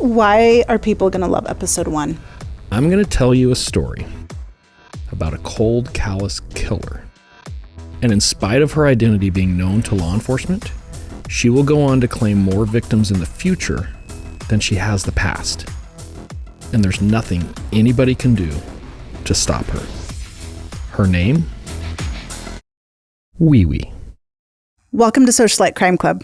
Why are people going to love episode 1? I'm going to tell you a story about a cold, callous killer. And in spite of her identity being known to law enforcement, she will go on to claim more victims in the future than she has the past. And there's nothing anybody can do to stop her. Her name? Wee Wee. Welcome to Socialite Crime Club.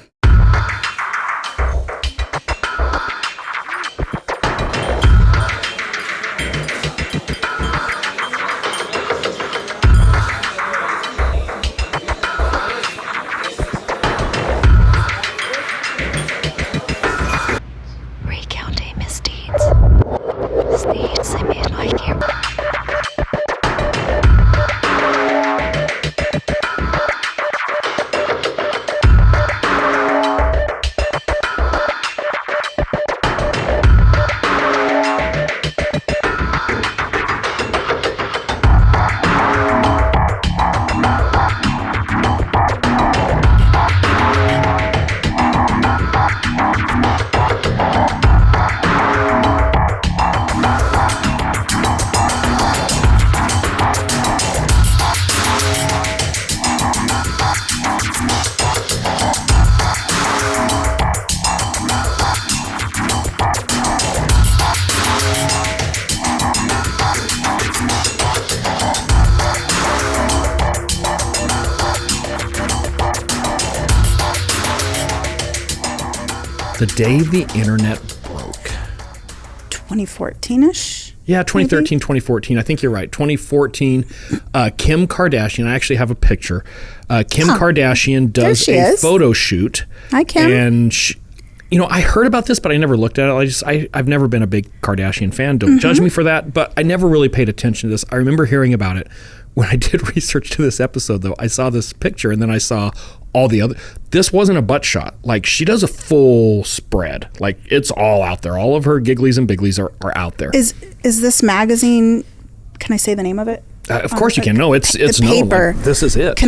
Recounting misdeeds. Misdeeds they made like him. The day the internet broke. 2014-ish? Yeah, 2013, 2014. I think you're right. 2014, Kim Kardashian. I actually have a picture. Kim Kardashian does a photo shoot. Hi, Kim. And I heard about this, but I never looked at it. I've never been a big Kardashian fan. Don't judge me for that. But I never really paid attention to this. I remember hearing about it. When I did research to this episode, though, I saw this picture and then I saw all the other. This wasn't a butt shot. Like, she does a full spread. Like, it's all out there. All of her gigglies and bigglies are out there. Is this magazine? Can I say the name of it? Of course you can. No, it's known. Paper. Like, this is it.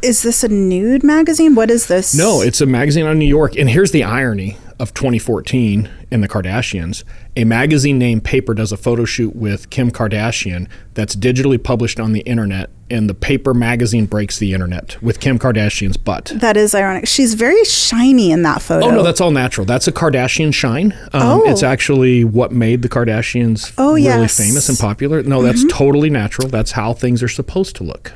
Is this a nude magazine? What is this? No, it's a magazine out of New York. And here's the irony of 2014 and the Kardashians. A magazine named Paper does a photo shoot with Kim Kardashian that's digitally published on the internet, and the Paper magazine breaks the internet with Kim Kardashian's butt. That is ironic. She's very shiny in that photo. Oh, no, that's all natural. That's a Kardashian shine. It's actually what made the Kardashians really famous and popular. No, that's totally natural. That's how things are supposed to look.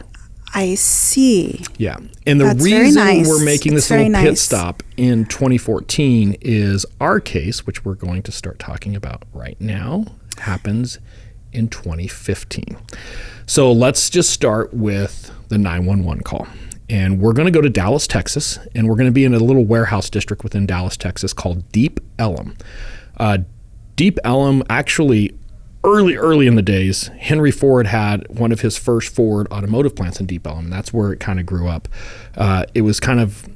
I see. Yeah. And the reason we're making this little pit stop in 2014 is our case, which we're going to start talking about right now, happens in 2015. So let's just start with the 911 call. And we're going to go to Dallas, Texas, and we're going to be in a little warehouse district within Dallas, Texas called Deep Ellum. Deep Ellum actually... Early in the days, Henry Ford had one of his first Ford automotive plants in Deep Ellum. That's where it kind of grew up. It was kind of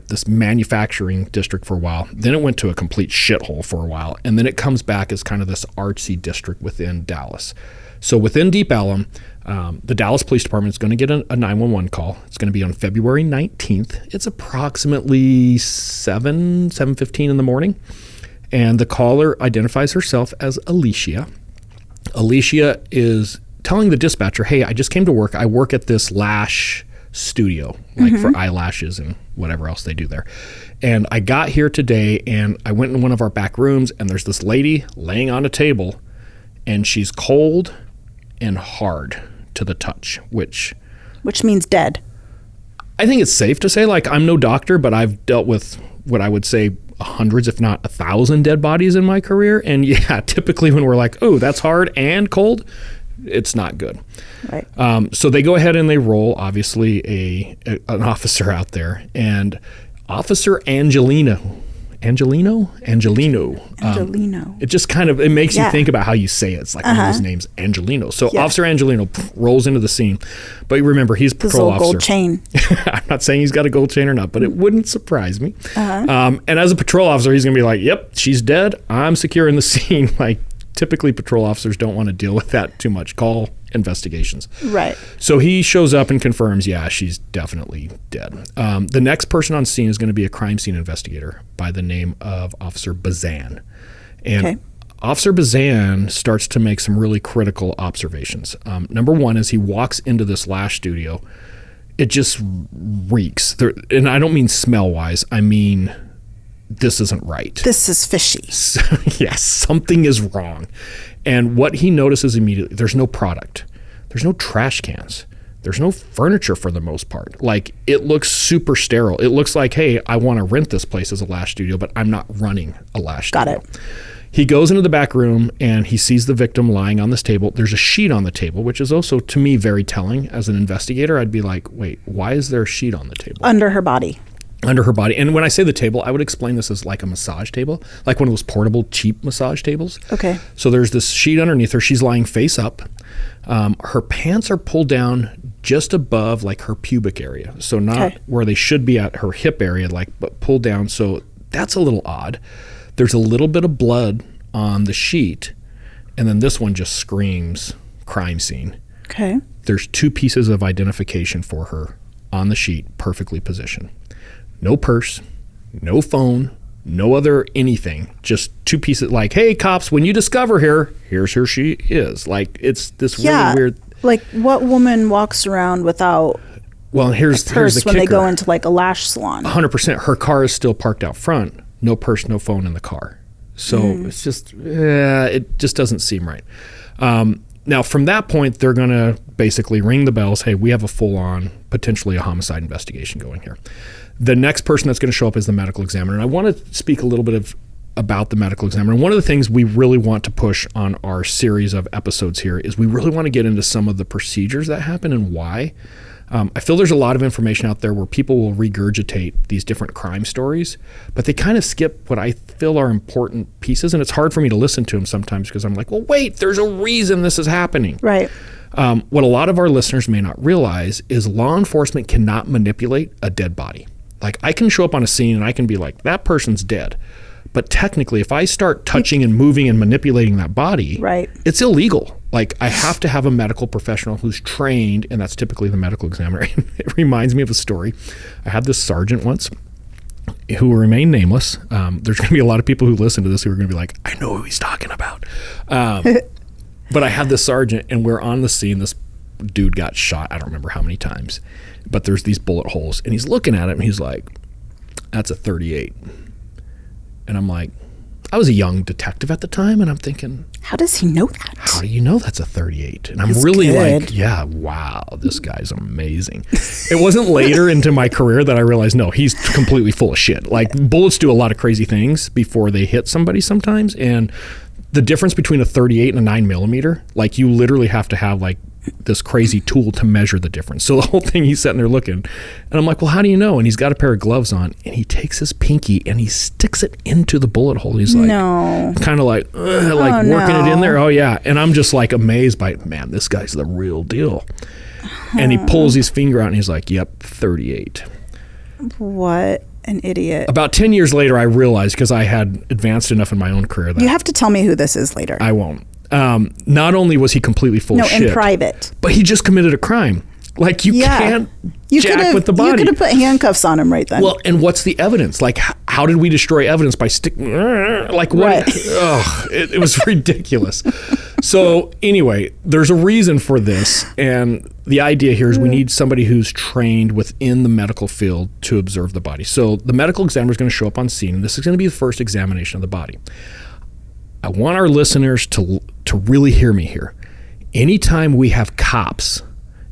this manufacturing district for a while. Then it went to a complete shithole for a while. And then it comes back as kind of this artsy district within Dallas. So within Deep Ellum, the Dallas Police Department is going to get a 911 call. It's going to be on February 19th. It's approximately 7:15 in the morning. And the caller identifies herself as Alicia. Alicia is telling the dispatcher, hey, I just came to work. I work at this lash studio, like for eyelashes and whatever else they do there. And I got here today and I went in one of our back rooms and there's this lady laying on a table and she's cold and hard to the touch, which means dead. I think it's safe to say, like, I'm no doctor, but I've dealt with what I would say hundreds, if not 1,000 dead bodies in my career. And yeah, typically when we're like, oh, that's hard and cold, it's not good. Right. So they go ahead and they roll, obviously, an officer out there. And Officer Angelino. It just kind of, it makes you think about how you say it. It's like one of those names, Angelino. So Officer Angelino rolls into the scene. But remember, he's a patrol officer. Gold chain. I'm not saying he's got a gold chain or not, but it wouldn't surprise me. And as a patrol officer, he's going to be like, yep, she's dead. I'm securing the scene. Like, typically patrol officers don't want to deal with that too much. Call investigations. Right. So he shows up and confirms, yeah, she's definitely dead. The next person on scene is going to be a crime scene investigator by the name of Officer Bazan. And Officer Bazan starts to make some really critical observations. Number one is he walks into this lash studio. It just reeks. And I don't mean smell-wise. I mean, this isn't right. This is fishy. Yes, something is wrong. And what he notices immediately, there's no product. There's no trash cans. There's no furniture for the most part. Like, it looks super sterile. It looks like, hey, I want to rent this place as a lash studio, but I'm not running a lash studio. Got it. He goes into the back room and he sees the victim lying on this table. There's a sheet on the table, which is also, to me, very telling. As an investigator, I'd be like, wait, why is there a sheet on the table? Under her body. Under her body. And when I say the table, I would explain this as like a massage table, like one of those portable, cheap massage tables. Okay. So there's this sheet underneath her. She's lying face up. Her pants are pulled down just above like her pubic area. So not where they should be at her hip area, like, but pulled down. So that's a little odd. There's a little bit of blood on the sheet. And then this one just screams crime scene. Okay. There's 2 pieces of identification for her on the sheet, perfectly positioned. No purse, no phone, no other anything. Just 2 pieces like, hey, cops, when you discover her, here's who she is. Like, it's this really weird. Like, what woman walks around without here's a purse the when kicker. they go into like a lash salon? 100%. Her car is still parked out front. No purse, no phone in the car. So it's just, it just doesn't seem right. Now, from that point, they're going to basically ring the bells. Hey, we have a full-on, potentially a homicide investigation going here. The next person that's going to show up is the medical examiner. And I want to speak a little bit about the medical examiner. One of the things we really want to push on our series of episodes here is we really want to get into some of the procedures that happen and why. I feel there's a lot of information out there where people will regurgitate these different crime stories, but they kind of skip what I feel are important pieces. And it's hard for me to listen to them sometimes because I'm like, well, wait, there's a reason this is happening. Right. What a lot of our listeners may not realize is law enforcement cannot manipulate a dead body. Like, I can show up on a scene and I can be like, that person's dead. But technically, if I start touching and moving and manipulating that body, it's illegal. Like, I have to have a medical professional who's trained, and that's typically the medical examiner. It reminds me of a story. I had this sergeant once who will remain nameless. There's going to be a lot of people who listen to this who are going to be like, I know who he's talking about. But I had this sergeant, and we're on the scene. This dude got shot, I don't remember how many times, but there's these bullet holes. And he's looking at it, and he's like, that's a 38. And I'm like, I was a young detective at the time, and I'm thinking, how does he know that? How do you know that's a 38? And I'm He's really good. like, yeah, wow, this guy's amazing. It wasn't later into my career that I realized, no, he's completely full of shit. Like, bullets do a lot of crazy things before they hit somebody sometimes. And the difference between a 38 and a 9mm, like, you literally have to have like this crazy tool to measure the difference. So the whole thing, he's sitting there looking, and I'm like, well, how do you know? And he's got a pair of gloves on, and he takes his pinky and he sticks it into the bullet hole. He's like, kind of like working it in there. Oh yeah. And I'm just like amazed by, man, this guy's the real deal. And he pulls his finger out and he's like, yep, 38. What an idiot. About 10 years later, I realized, because I had advanced enough in my own career, that you have to tell me who this is later. I won't. Not only was he completely full of shit. In private. But he just committed a crime. Like, you can't jack with the body. You could have put handcuffs on him right then. Well, and what's the evidence? Like, how did we destroy evidence by sticking? Like, what? Right. It was ridiculous. So anyway, there's a reason for this. And the idea here is we need somebody who's trained within the medical field to observe the body. So the medical examiner is going to show up on scene, and this is going to be the first examination of the body. I want our listeners to really hear me here. Anytime we have cops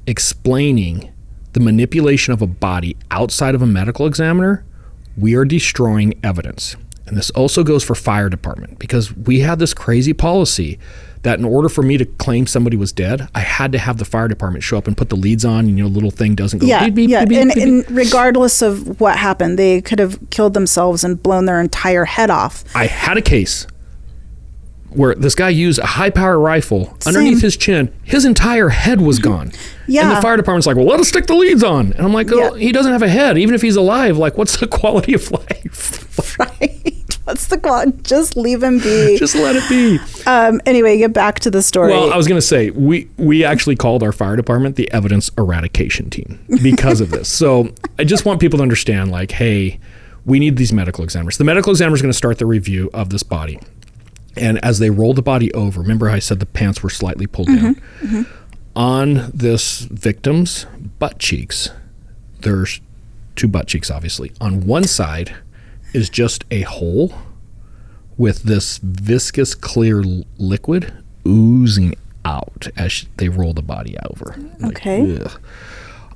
explaining the manipulation of a body outside of a medical examiner, we are destroying evidence. And this also goes for fire department, because we had this crazy policy that in order for me to claim somebody was dead, I had to have the fire department show up and put the leads on, and little thing doesn't go beep, beep, beep, beep, beep. And regardless of what happened, they could have killed themselves and blown their entire head off. I had a case where this guy used a high-power rifle underneath his chin. His entire head was gone. And the fire department's like, well, let us stick the leads on. And I'm like, oh, he doesn't have a head. Even if he's alive, like, what's the quality of life? What's the quote? Just leave him be. Just let it be. Anyway, get back to the story. Well, I was going to say, we actually called our fire department the evidence eradication team because of this. So I just want people to understand, like, hey, we need these medical examiners. The medical examiner is going to start the review of this body. And as they roll the body over, remember I said the pants were slightly pulled down. Mm-hmm. On this victim's butt cheeks, there's 2 butt cheeks, obviously. On one side is just a hole with this viscous clear liquid oozing out as they roll the body over. Okay.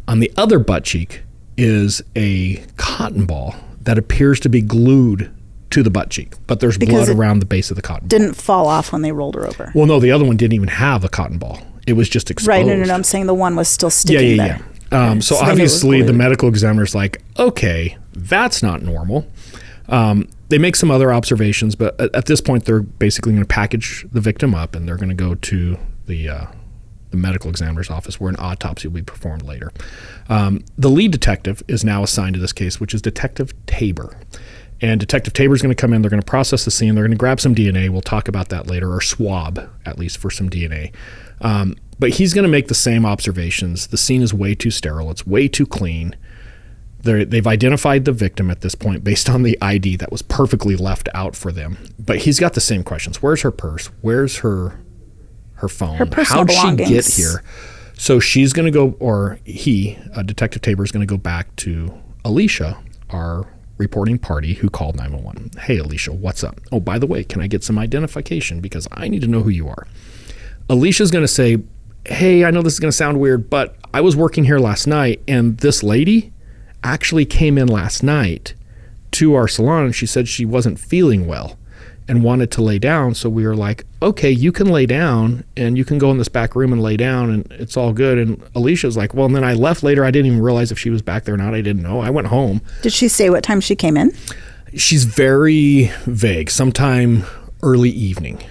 On the other butt cheek is a cotton ball that appears to be glued to the butt cheek, but there's blood around the base of the cotton ball. Didn't fall off when they rolled her over. Well, no, the other one didn't even have a cotton ball. It was just exposed. Right, no, I'm saying the one was still sticking there. So obviously the medical examiner's like, okay, that's not normal. They make some other observations, but at this point they're basically going to package the victim up and they're going to go to the medical examiner's office where an autopsy will be performed later. The lead detective is now assigned to this case, which is Detective Tabor. And Detective Tabor is going to come in. They're going to process the scene. They're going to grab some DNA. We'll talk about that later, or swab, at least, for some DNA. But he's going to make the same observations. The scene is way too sterile. It's way too clean. They've identified the victim at this point based on the ID that was perfectly left out for them. But he's got the same questions. Where's her purse? Where's her phone? Her personal How'd belongings. she get here? So she's going to go, or Detective Tabor is going to go back to Alicia, our reporting party who called 911. Hey, Alicia, what's up? Oh, by the way, can I get some identification because I need to know who you are? Alicia's going to say, hey, I know this is going to sound weird, but I was working here last night and this lady actually came in last night to our salon and she said she wasn't feeling well and wanted to lay down. So we were like, okay, you can lay down and you can go in this back room and lay down and it's all good. And Alicia's like, well, and then I left later. I didn't even realize if she was back there or not. I didn't know. I went home. Did she say what time she came in? She's very vague. Sometime early evening.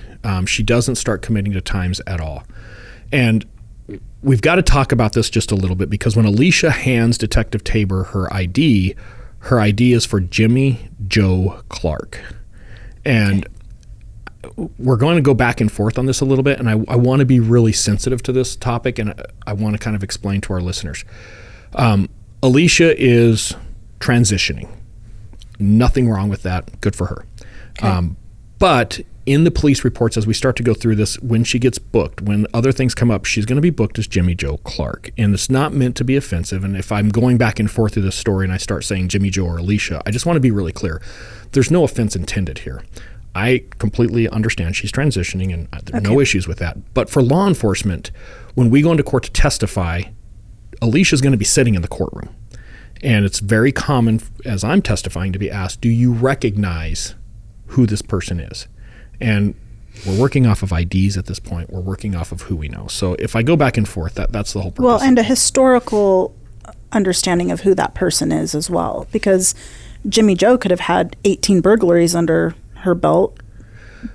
She doesn't start committing to times at all. And we've got to talk about this just a little bit because when Alicia hands Detective Tabor her ID is for Jimmy Joe Clarke. And we're going to go back and forth on this a little bit, and I want to be really sensitive to this topic, and I want to kind of explain to our listeners. Alicia is transitioning. Nothing wrong with that. Good for her. Okay. But in the police reports, as we start to go through this, when she gets booked, when other things come up, she's going to be booked as Jimmy Joe Clarke. And it's not meant to be offensive. And if I'm going back and forth through this story and I start saying Jimmy Joe or Alicia, I just want to be really clear. There's no offense intended here. I completely understand she's transitioning and there are no issues with that. But for law enforcement, when we go into court to testify, Alicia's going to be sitting in the courtroom. And it's very common, as I'm testifying, to be asked, do you recognize who this person is? And we're working off of IDs at this point. We're working off of who we know. So if I go back and forth, that's the whole purpose. Well, and a historical understanding of who that person is as well. Because Jimmy Joe could have had 18 burglaries under her belt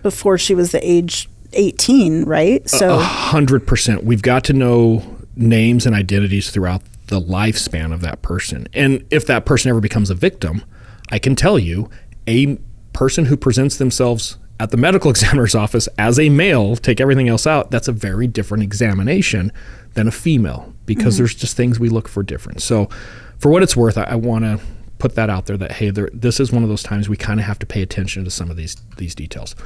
before she was the age 18, right? So 100%. We've got to know names and identities throughout the lifespan of that person. And if that person ever becomes a victim, I can tell you a person who presents themselves at the medical examiner's office as a male, take everything else out, that's a very different examination than a female because there's just things we look for different. So for what it's worth, I want to put that out there that, hey, this is one of those times we kind of have to pay attention to some of these details.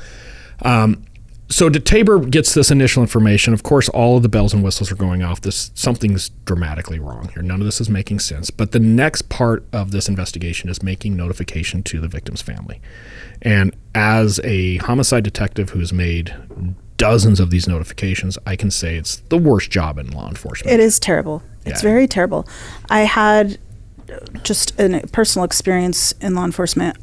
So Tabor gets this initial information. Of course, all of the bells and whistles are going off. Something's dramatically wrong here. None of this is making sense. But the next part of this investigation is making notification to the victim's family. And as a homicide detective who's made dozens of these notifications, I can say it's the worst job in law enforcement. It is terrible. It's very terrible. I had just a personal experience in law enforcement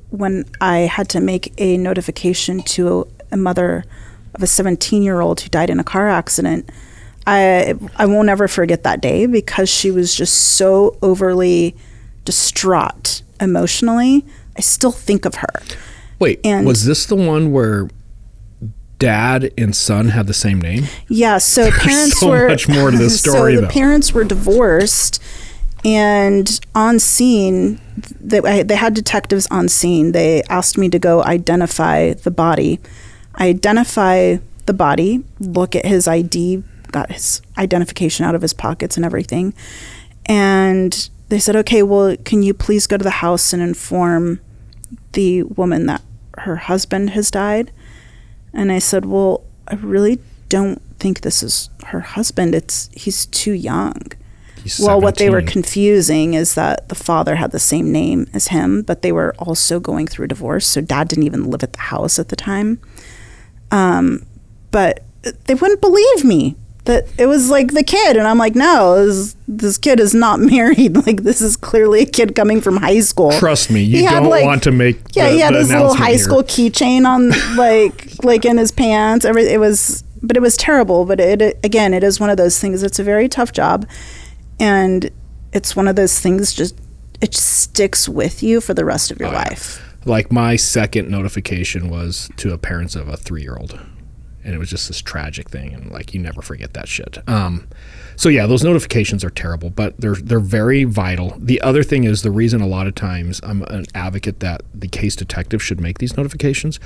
when I had to make a notification to a mother of a 17-year-old who died in a car accident. I won't ever forget that day because she was just so overly distraught emotionally. I still think of her. Wait, was this the one where dad and son had the same name? Yeah, so parents so much more to this story, so the parents were divorced, And on scene, they had detectives on scene. They asked me to go identify the body. I identify the body, look at his ID, got his identification out of his pockets and everything. And they said, okay, well, can you please go to the house and inform the woman that her husband has died? And I said, well, I really don't think this is her husband. He's too young. He's well, 17. what they were confusing is that the father had the same name as him, but they were also going through a divorce. So dad didn't even live at the house at the time. But they wouldn't believe me that it was like the kid. And I'm like, no, this kid is not married. Like, this is clearly a kid coming from high school. Trust me, you don't want to make he had his little high school keychain on, like in his pants. It was terrible. But it is one of those things. It's a very tough job. And it's one of those things, it sticks with you for the rest of your life. Like, my second notification was to a parents of a 3-year-old. And it was just this tragic thing. And like, you never forget that shit. So yeah, those notifications are terrible, but they're very vital. The other thing is, the reason a lot of times I'm an advocate that the case detective should make these notifications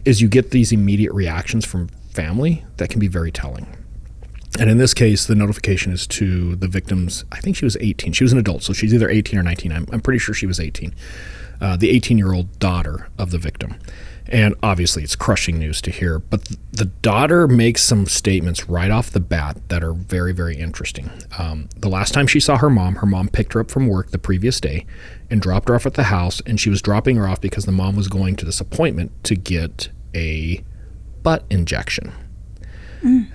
is you get these immediate reactions from family that can be very telling. And in this case, the notification is to the victim's, I think she was 18. She was an adult, so she's either 18 or 19. I'm pretty sure she was 18. The 18-year-old daughter of the victim. And obviously it's crushing news to hear, but the daughter makes some statements right off the bat that are very, very interesting. The last time she saw her mom picked her up from work the previous day and dropped her off at the house, and she was dropping her off because the mom was going to this appointment to get a butt injection.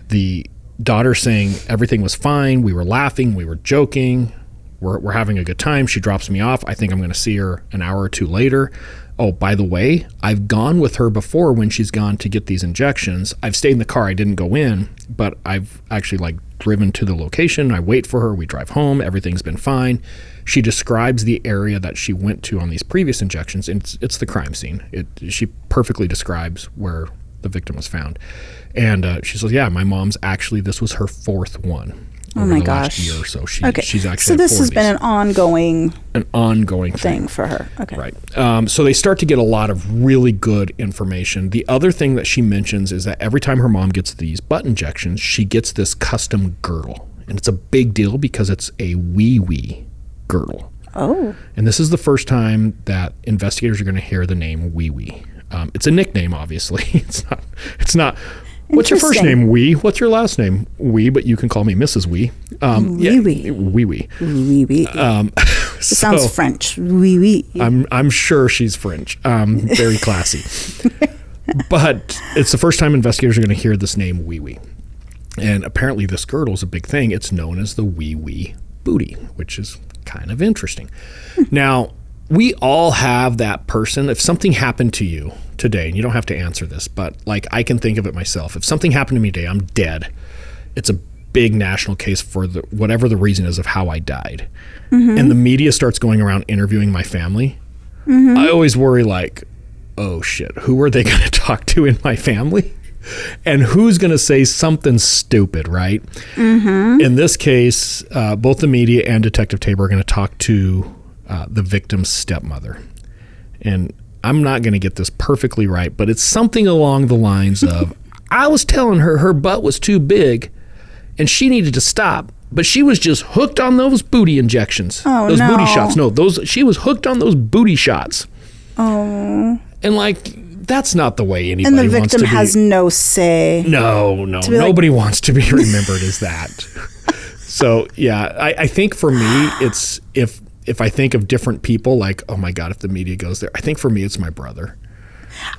The daughter saying everything was fine, we were laughing, we were joking, we're having a good time. She drops me off. I think I'm going to see her an hour or two later. Oh, by the way, I've gone with her before when she's gone to get these injections. I've stayed in the car. I didn't go in, but I've actually driven to the location. I wait for her. We drive home. Everything's been fine. She describes the area that she went to on these previous injections, and it's the crime scene. She perfectly describes where the victim was found. And she says, yeah, my mom's this was her 4th one. Oh my gosh. Last year or so. She's actually so this has been an ongoing thing for her. Okay. Right. So they start to get a lot of really good information. The other thing that she mentions is that every time her mom gets these butt injections, she gets this custom girdle. And it's a big deal because it's a wee girdle. Oh. And this is the first time that investigators are going to hear the name wee. It's a nickname, obviously. It's not. What's your first name? Wee. What's your last name? Wee, but you can call me Mrs. Wee. Wee. It sounds French. Wee. I'm sure she's French. Very classy. But it's the first time investigators are going to hear this name Wee. And apparently this girdle is a big thing. It's known as the wee booty, which is kind of interesting. Now, we all have that person. If something happened to you today, and you don't have to answer this, but I can think of it myself. If something happened to me today, I'm dead. It's a big national case for whatever the reason is of how I died. Mm-hmm. And the media starts going around interviewing my family. Mm-hmm. I always worry oh shit, who are they going to talk to in my family? And who's going to say something stupid, right? Mm-hmm. In this case, both the media and Detective Tabor are going to talk to the victim's stepmother. And I'm not going to get this perfectly right, but it's something along the lines of, I was telling her butt was too big and she needed to stop, but she was just hooked on those booty injections. Oh, those booty shots. No, she was hooked on those booty shots. Oh. And that's not the way anybody wants to be. And the victim has no say. No. Nobody wants to be remembered as that. So, yeah, I think for me, it's if I think of different people, oh my God, if the media goes there, I think for me, it's my brother.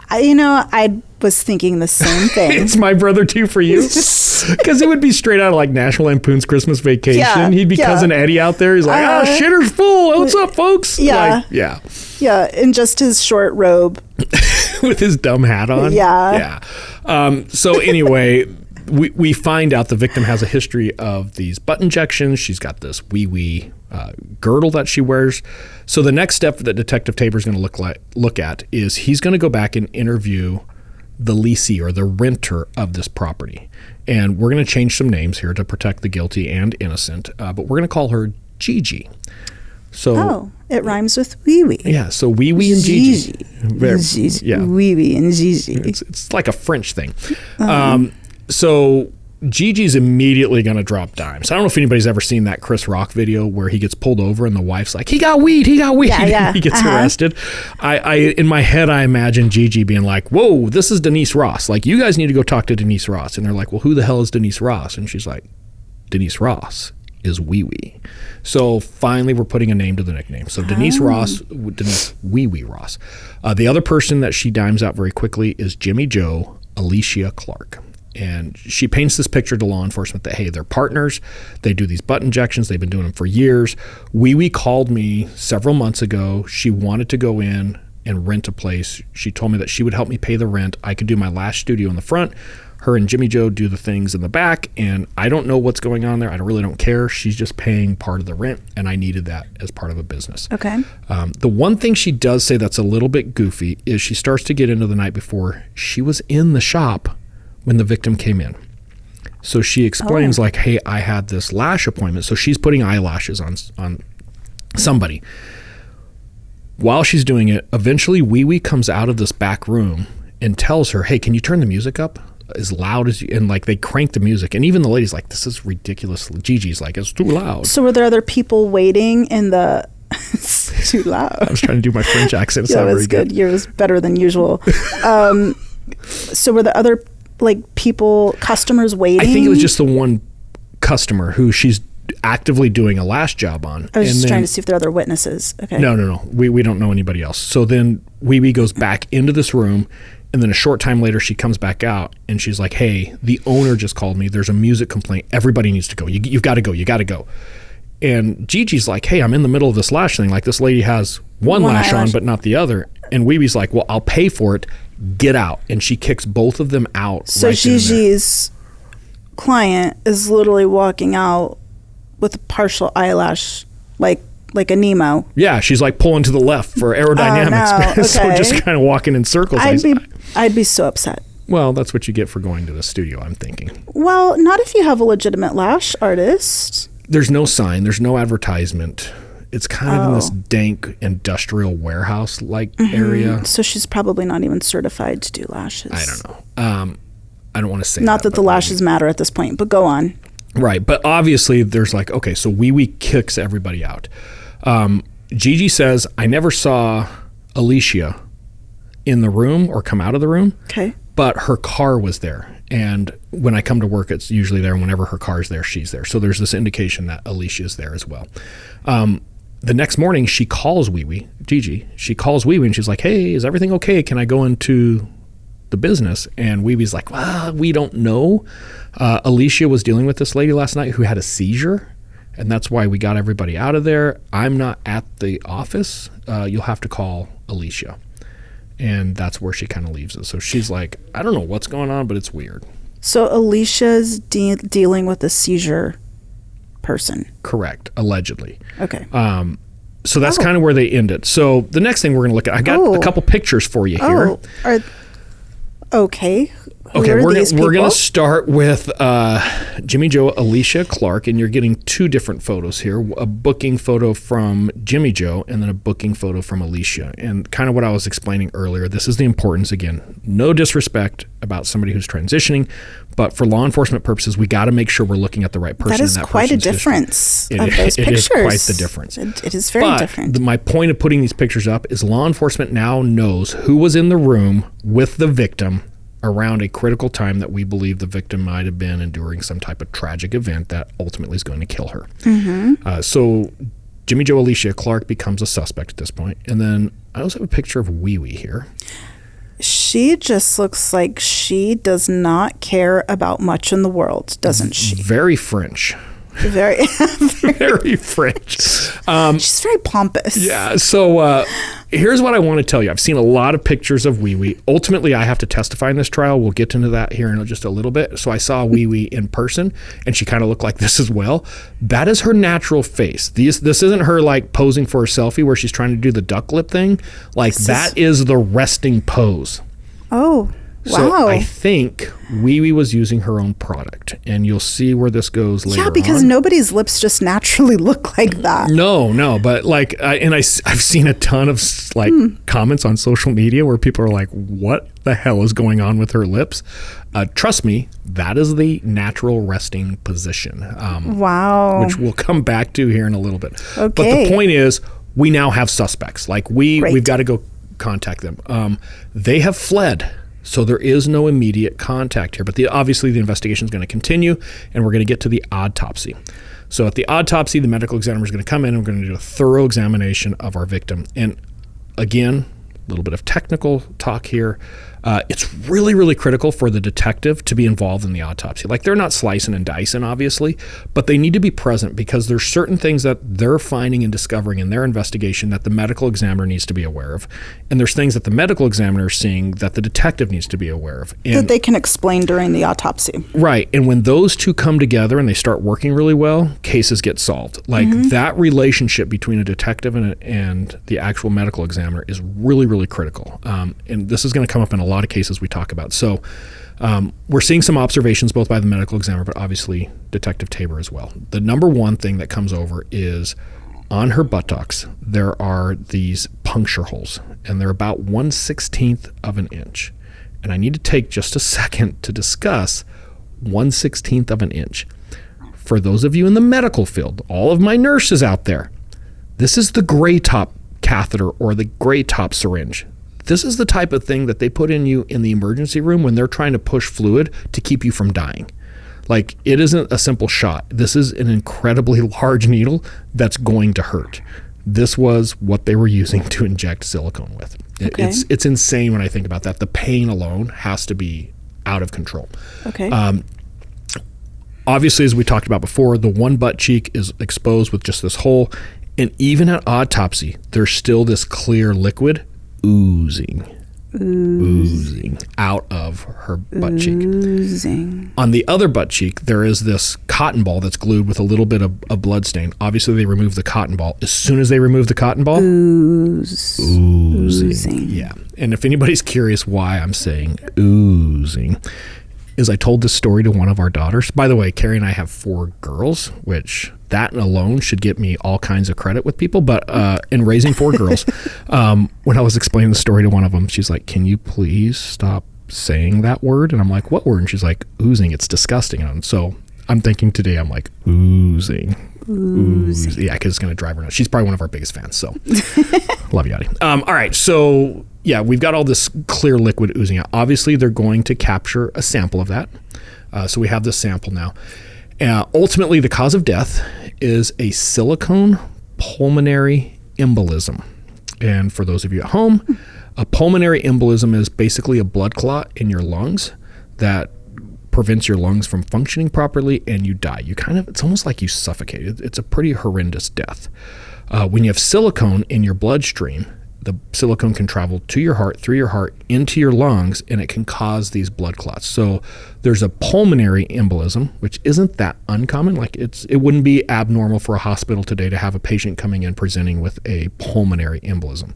I was thinking the same thing. It's my brother too for you? Because it would be straight out of National Lampoon's Christmas Vacation. Yeah, he'd be Cousin Eddie out there. He's like, shitter's full. What's up, folks? Yeah. Yeah, in just his short robe. With his dumb hat on. Yeah. So anyway, we find out the victim has a history of these butt injections. She's got this wee girdle that she wears. So the next step that Detective Tabor is going to look at is he's going to go back and interview the leasee or the renter of this property. And we're going to change some names here to protect the guilty and innocent. But we're going to call her Gigi. So it rhymes with wee wee. Yeah, so wee wee and Gigi. Gigi. Yeah. Wee wee and Gigi. It's like a French thing. So Gigi's immediately going to drop dimes. I don't know if anybody's ever seen that Chris Rock video where he gets pulled over and the wife's like, he got weed. Yeah. He gets arrested. I in my head, I imagine Gigi being like, whoa, this is Denise Ross. Like, you guys need to go talk to Denise Ross. And they're like, well, who the hell is Denise Ross? And she's like, Denise Ross is Wee Wee. So finally, we're putting a name to the nickname. So Denise Ross, Denise Wee Wee Ross. The other person that she dimes out very quickly is Jimmy Joe, Alicia Clarke. And she paints this picture to law enforcement that, hey, they're partners. They do these butt injections. They've been doing them for years. Wee Wee called me several months ago. She wanted to go in and rent a place. She told me that she would help me pay the rent. I could do my lash studio in the front. Her and Jimmy Joe do the things in the back. And I don't know what's going on there. I really don't care. She's just paying part of the rent. And I needed that as part of a business. Okay. The one thing she does say that's a little bit goofy is she starts to get into the night before. She was in the shop when the victim came in. So she explains like, hey, I had this lash appointment. So she's putting eyelashes on somebody. While she's doing it, eventually Wee Wee comes out of this back room and tells her, hey, can you turn the music up as loud as you, and like they crank the music. And even the lady's like, this is ridiculous. Gigi's like, it's too loud. So were there other people waiting in the, it's too loud. I was trying to do my French accent. Yeah, that was good. Yours was better than usual. So were there other customers waiting? I think it was just the one customer who she's actively doing a lash job on. I was just trying to see if there are other witnesses. Okay. No. We don't know anybody else. So then Wee Wee goes back into this room, and then a short time later she comes back out and she's like, hey, the owner just called me. There's a music complaint. Everybody needs to go. You've got to go. You got to go. And Gigi's like, hey, I'm in the middle of this lash thing. Like, this lady has one lash on, but not the other. And Wee Wee's like, well, I'll pay for it. Get out. And she kicks both of them out. So right Gigi's client is literally walking out with a partial eyelash, like a Nemo. Yeah, she's like pulling to the left for aerodynamics. Okay. So just kind of walking in circles. I'd be so upset. Well, that's what you get for going to the studio, I'm thinking. Well, not if you have a legitimate lash artist. There's no sign. There's no advertisement. It's kind of in this dank industrial warehouse-like area. So she's probably not even certified to do lashes. I don't know. I don't want to say not that the lashes matter at this point, but go on. Right. But obviously there's like, okay, so Wee Wee kicks everybody out. Gigi says, I never saw Alicia in the room or come out of the room. Okay. But her car was there. And when I come to work, it's usually there. Whenever her car's there, she's there. So there's this indication that Alicia is there as well. The next morning, she calls Wee Wee, Gigi. She calls Wee Wee and she's like, hey, is everything okay? Can I go into the business? And Wee Wee's like, well, we don't know. Alicia was dealing with this lady last night who had a seizure. And that's why we got everybody out of there. I'm not at the office. You'll have to call Alicia. And that's where she kind of leaves it. So she's like, I don't know what's going on, but it's weird. So Alicia's dealing with a seizure person. Correct. Allegedly. Okay. So that's kind of where they end it. So the next thing we're going to look at, I got a couple pictures for you here. Okay. Okay, we're going to start with Jimmy Joe, Alicia Clarke, and you're getting two different photos here, a booking photo from Jimmy Joe and then a booking photo from Alicia. And kind of what I was explaining earlier, this is the importance, again, no disrespect about somebody who's transitioning, but for law enforcement purposes, we got to make sure we're looking at the right person. That is quite a difference of those pictures. It is quite the difference. It is very different. My point of putting these pictures up is law enforcement now knows who was in the room with the victim around a critical time that we believe the victim might have been enduring some type of tragic event that ultimately is going to kill her. Mm-hmm. So Jimmy Joe Alicia Clarke becomes a suspect at this point. And then I also have a picture of Wee Wee here. She just looks like she does not care about much in the world, doesn't she? Very French. Very French. She's very pompous. Yeah. So here's what I want to tell you. I've seen a lot of pictures of Wee Wee. Ultimately, I have to testify in this trial. We'll get into that here in just a little bit. So I saw Wee Wee in person, and she kind of looked like this as well. That is her natural face. This isn't her like posing for a selfie where she's trying to do the duck lip thing. Like that is the resting pose. Oh. So I think Wee Wee was using her own product, and you'll see where this goes later. Yeah, because nobody's lips just naturally look like that. No, but like, I've seen a ton of like comments on social media where people are like, "What the hell is going on with her lips?" Trust me, that is the natural resting position. Which we'll come back to here in a little bit. Okay. But the point is, we now have suspects. Like we've got to go contact them. They have fled. So there is no immediate contact here, but obviously the investigation is going to continue, and we're going to get to the autopsy. So at the autopsy, the medical examiner is going to come in and we're going to do a thorough examination of our victim. And again, a little bit of technical talk here. It's really, really critical for the detective to be involved in the autopsy. Like, they're not slicing and dicing, obviously, but they need to be present because there's certain things that they're finding and discovering in their investigation that the medical examiner needs to be aware of. And there's things that the medical examiner is seeing that the detective needs to be aware of. And that they can explain during the autopsy. Right. And when those two come together and they start working really well, cases get solved. Like, that relationship between a detective and the actual medical examiner is really, really critical. And this is going to come up in a lot of cases we talk about. So we're seeing some observations both by the medical examiner, but obviously Detective Tabor as well. The number one thing that comes over is on her buttocks, there are these puncture holes, and they're about 1/16 of an inch. And I need to take just a second to discuss 1/16 of an inch. For those of you in the medical field, all of my nurses out there, this is the gray top catheter or the gray top syringe. This is the type of thing that they put in you in the emergency room when they're trying to push fluid to keep you from dying. Like, it isn't a simple shot. This is an incredibly large needle that's going to hurt. This was what they were using to inject silicone with. Okay. It's insane when I think about that. The pain alone has to be out of control. Okay. Obviously, as we talked about before, the one butt cheek is exposed with just this hole. And even at autopsy, there's still this clear liquid oozing out of her butt cheek. On the other butt cheek, there is this cotton ball that's glued with a little bit of blood stain. Obviously, they remove the cotton ball. As soon as they remove the cotton ball, oozing. Yeah. And if anybody's curious why I'm saying oozing, is I told this story to one of our daughters. By the way, Keri and I have 4 girls, which that alone should get me all kinds of credit with people. But in raising 4 girls, when I was explaining the story to one of them, she's like, "Can you please stop saying that word?" And I'm like, "What word?" And she's like, "Oozing. It's disgusting." And so I'm thinking today, I'm like, oozing. Yeah, because it's going to drive her nuts. She's probably one of our biggest fans. So love you, Addie. All right. So yeah, we've got all this clear liquid oozing out. Obviously, they're going to capture a sample of that. So we have this sample now. Ultimately, the cause of death is a silicone pulmonary embolism. And for those of you at home, a pulmonary embolism is basically a blood clot in your lungs that prevents your lungs from functioning properly, and you die. It's almost like you suffocate. It's a pretty horrendous death. When you have silicone in your bloodstream, the silicone can travel to your heart, through your heart, into your lungs, and it can cause these blood clots. So there's a pulmonary embolism, which isn't that uncommon. Like, it wouldn't be abnormal for a hospital today to have a patient coming in presenting with a pulmonary embolism.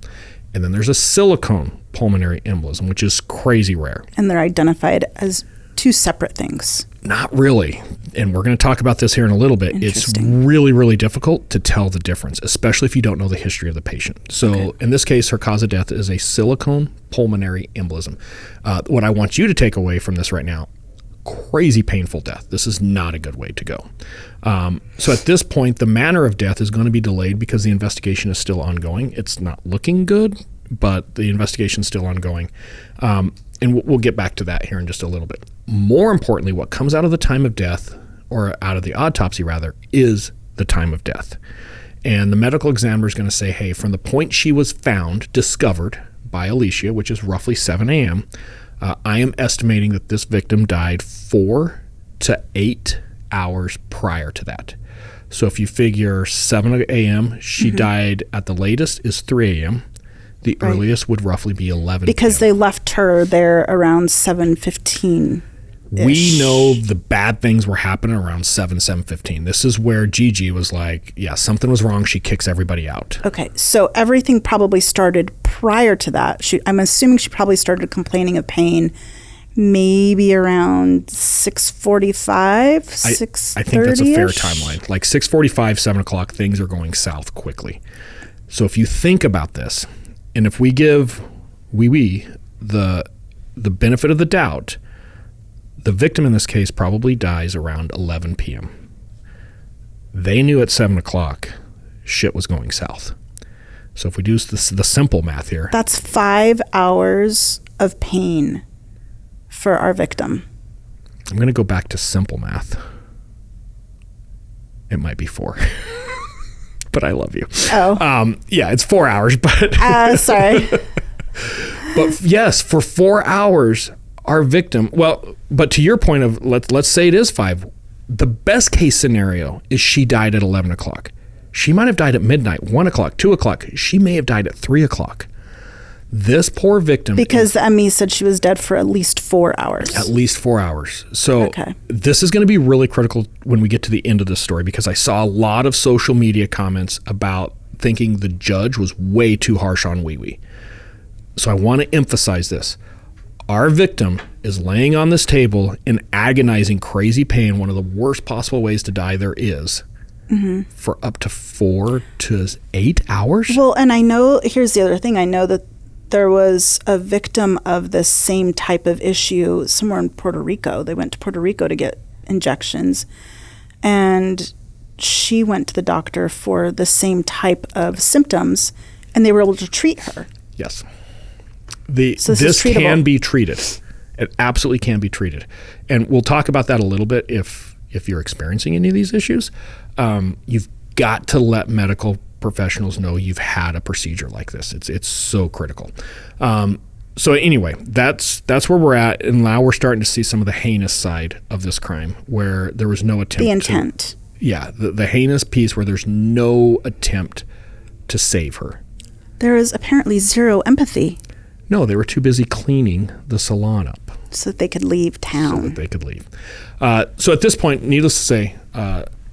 And then there's a silicone pulmonary embolism, which is crazy rare. And they're identified as 2 separate things. Not really. And we're going to talk about this here in a little bit. It's really, really difficult to tell the difference, especially if you don't know the history of the patient. So in this case, her cause of death is a silicone pulmonary embolism. What I want you to take away from this right now, crazy painful death. This is not a good way to go. So at this point, the manner of death is going to be delayed because the investigation is still ongoing. It's not looking good, but the investigation is still ongoing. And we'll get back to that here in just a little bit. More importantly, what comes out of the time of death, or out of the autopsy rather, is the time of death. And the medical examiner is going to say, hey, from the point she was found, discovered by Alicia, which is roughly 7 a.m., I am estimating that this victim died 4 to 8 hours prior to that. So if you figure 7 a.m., she died at the latest is 3 a.m., the earliest would roughly be 11 because p.m. they left her there around 7:15. We know the bad things were happening around 7:15. This is where Gigi was like, yeah, something was wrong. She kicks everybody out. Okay, so everything probably started prior to that. I'm assuming she probably started complaining of pain maybe around 6:45, 6:30. I think that's a fair timeline. Like 6:45, 7 o'clock, things are going south quickly. So if you think about this, and if we give the benefit of the doubt, the victim in this case probably dies around 11 p.m. They knew at 7 o'clock shit was going south. So if we do the simple math here. That's 5 hours of pain for our victim. I'm going to go back to simple math. It might be 4. But I love you. Oh. Yeah, it's 4 hours, but... sorry. But yes, for 4 hours, our victim... Well, but to your point of, let's say it is 5. The best case scenario is she died at 11 o'clock. She might have died at midnight, 1 o'clock, 2 o'clock. She may have died at 3 o'clock. This poor victim... Because the ME said she was dead for at least 4 hours. At least 4 hours. So This is going to be really critical when we get to the end of this story, because I saw a lot of social media comments about thinking the judge was way too harsh on Wee. So I want to emphasize this. Our victim is laying on this table in agonizing, crazy pain, one of the worst possible ways to die there is, for up to 4 to 8 hours. Well, and I know, here's the other thing. I know that there was a victim of this same type of issue somewhere in Puerto Rico. They went to Puerto Rico to get injections, and she went to the doctor for the same type of symptoms, and they were able to treat her. Yes. This can be treated. It absolutely can be treated. And we'll talk about that a little bit if you're experiencing any of these issues. You've got to let medical professionals know you've had a procedure like this. It's so critical. So anyway, that's where we're at, and now we're starting to see some of the heinous side of this crime, where there was no attempt. The intent. The heinous piece where there's no attempt to save her. There is apparently zero empathy. No, they were too busy cleaning the salon up. So that they could leave town. So at this point, needless to say,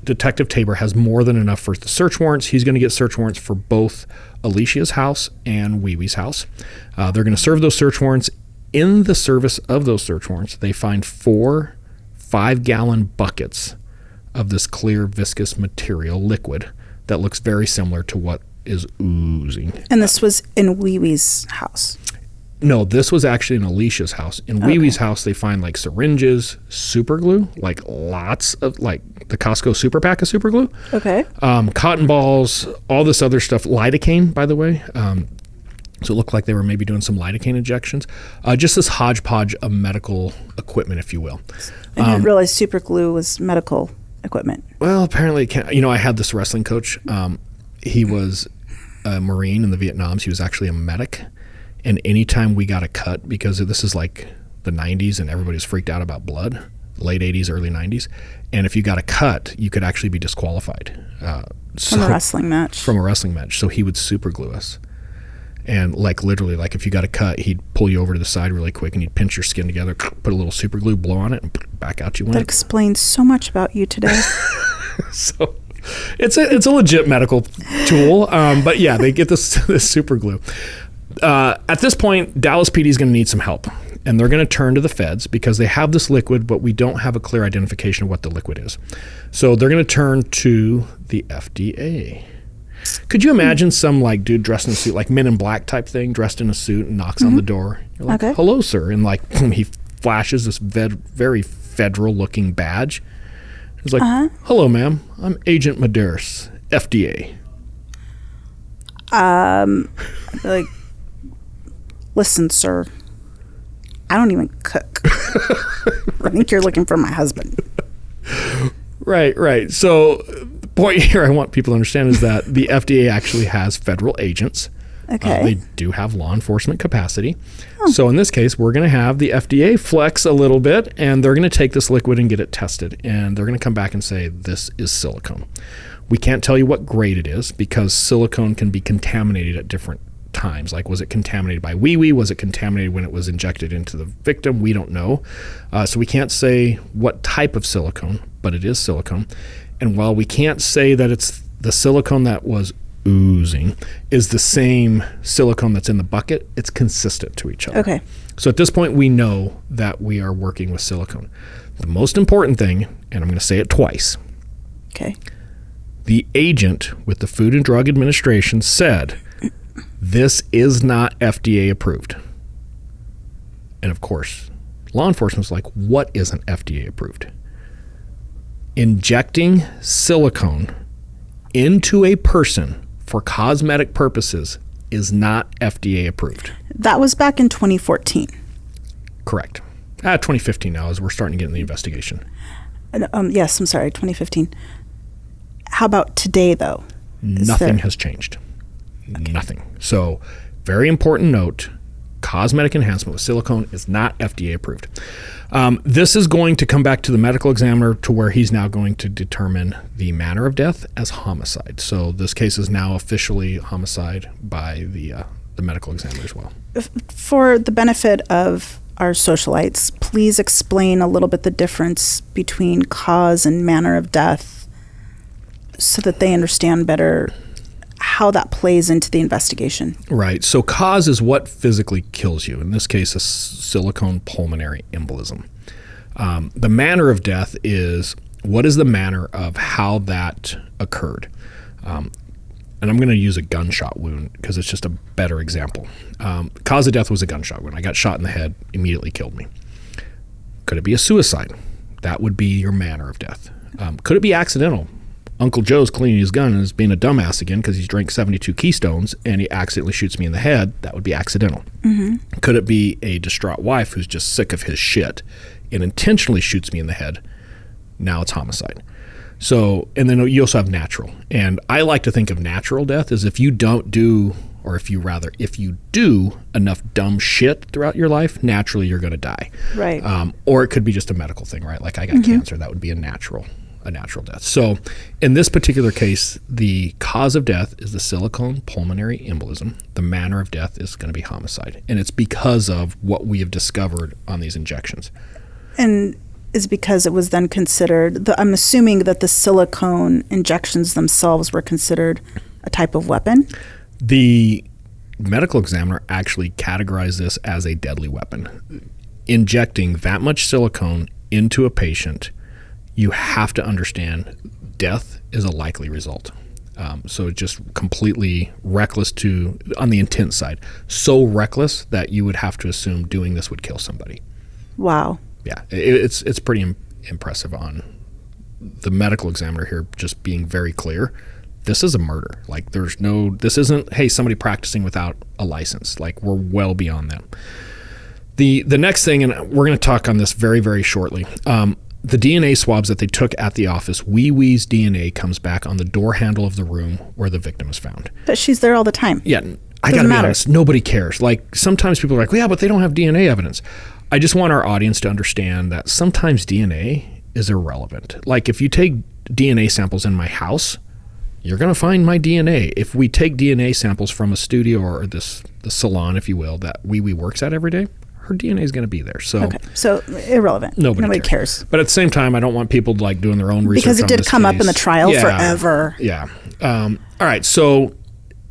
Detective Tabor has more than enough for the search warrants. He's going to get search warrants for both Alicia's house and Wee-wee's house. They're going to serve those search warrants. In the service of those search warrants, they find 4 5-gallon buckets of this clear viscous material liquid that looks very similar to what is oozing. And this was in Wee-wee's house? No, this was actually in Alicia's house. In Wee-wee's house, they find like syringes, super glue, like lots of, like the Costco super pack of super glue. Okay. Cotton balls, all this other stuff. Lidocaine, by the way. So it looked like they were maybe doing some lidocaine injections. Just this hodgepodge of medical equipment, if you will. I didn't realize super glue was medical equipment. Well, apparently it can't. You know, I had this wrestling coach. He was a Marine in the Vietnams. He was actually a medic. And anytime we got a cut, because this is like the 90s and everybody's freaked out about blood, late 80s, early 90s. And if you got a cut, you could actually be disqualified. From a wrestling match. From a wrestling match. So he would super glue us. And like literally, like if you got a cut, he'd pull you over to the side really quick and he'd pinch your skin together, put a little super glue, blow on it, and back out you went. That explains so much about you today. So it's a legit medical tool. But yeah, they get this super glue. At this point, Dallas PD is going to need some help, and they're going to turn to the feds because they have this liquid, but we don't have a clear identification of what the liquid is. So they're going to turn to the FDA. Could you imagine some like dude dressed in a suit, like Men in Black type thing, dressed in a suit and knocks on the door? You're like, hello, sir. And like he flashes this very federal looking badge. He's like, hello, ma'am. I'm Agent Medeiros, FDA. Like, listen, sir, I don't even cook. I think you're looking for my husband. Right. So the point here I want people to understand is that the FDA actually has federal agents. Okay. They do have law enforcement capacity. So in this case, we're going to have the FDA flex a little bit, and they're going to take this liquid and get it tested. And they're going to come back and say, this is silicone. We can't tell you what grade it is because silicone can be contaminated at different times. Like, was it contaminated by wee-wee? Was it contaminated when it was injected into the victim? We don't know. So we can't say what type of silicone, but it is silicone. And while we can't say that it's the silicone that was oozing, is the same silicone that's in the bucket. It's consistent to each other. Okay. So at this point, we know that we are working with silicone. The most important thing, and I'm going to say it twice. Okay. The agent with the Food and Drug Administration said, this is not FDA approved. And of course, law enforcement's like, what isn't FDA approved? Injecting silicone into a person for cosmetic purposes is not FDA approved. That was back in 2014. Correct. 2015 now, as we're starting to get in the investigation. Yes, I'm sorry, 2015. How about today, though? Nothing has changed. Okay. Nothing. So, very important note, cosmetic enhancement with silicone is not FDA approved. This is going to come back to the medical examiner to where he's now going to determine the manner of death as homicide. So this case is now officially homicide by the medical examiner as well. For the benefit of our socialites, please explain a little bit the difference between cause and manner of death so that they understand better how that plays into the investigation. Right. So cause is what physically kills you. In this case, a silicone pulmonary embolism. The manner of death is what is the manner of how that occurred. And I'm going to use a gunshot wound because it's just a better example. Cause of death was a gunshot wound. I got shot in the head, immediately killed me. Could it be a suicide? That would be your manner of death. Could it be accidental? Uncle Joe's cleaning his gun and is being a dumbass again because he's drank 72 Keystones and he accidentally shoots me in the head. That would be accidental. Mm-hmm. Could it be a distraught wife who's just sick of his shit and intentionally shoots me in the head? Now it's homicide. So, and then you also have natural. And I like to think of natural death as if you don't do, or if you do enough dumb shit throughout your life, naturally you're going to die. Right. Or it could be just a medical thing, right? Like I got cancer, that would be a natural death. So in this particular case, the cause of death is the silicone pulmonary embolism. The manner of death is going to be homicide. And it's because of what we have discovered on these injections. And is because it was then considered, I'm assuming that the silicone injections themselves were considered a type of weapon? The medical examiner actually categorized this as a deadly weapon. Injecting that much silicone into a patient, you have to understand death is a likely result. So just completely reckless on the intent side. So reckless that you would have to assume doing this would kill somebody. Wow. Yeah, it's pretty impressive on the medical examiner here just being very clear. This is a murder. Like this isn't, hey, somebody practicing without a license. Like we're well beyond that. The next thing, and we're going to talk on this very, very shortly, the DNA swabs that they took at the office, Wee Wee's DNA comes back on the door handle of the room where the victim is found. But she's there all the time. Yeah, I got to be honest, nobody cares. Like sometimes people are like, well, yeah, but they don't have DNA evidence. I just want our audience to understand that sometimes DNA is irrelevant. Like if you take DNA samples in my house, you're going to find my DNA. If we take DNA samples from a studio or the salon, if you will, that Wee Wee works at every day, her DNA is going to be there. So irrelevant. Nobody cares. But at the same time, I don't want people like doing their own research. Because it did come up in the trial forever. Yeah. All right. So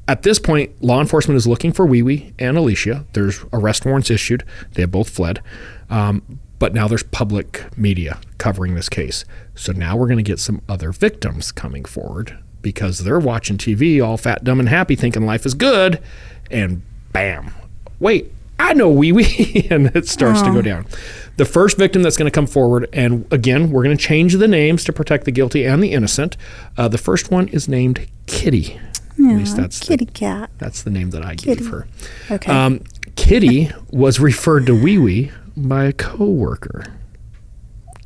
at this point, law enforcement is looking for Wee Wee and Alicia. There's arrest warrants issued. They have both fled. But now there's public media covering this case. So now we're going to get some other victims coming forward because they're watching TV all fat, dumb, and happy thinking life is good. And bam. Wait. I know Wee Wee, and it starts to go down. The first victim that's going to come forward, and again, we're going to change the names to protect the guilty and the innocent. The first one is named Kitty. At least that's Kitty cat. That's the name that I gave her. Okay. Kitty was referred to Wee Wee by a coworker.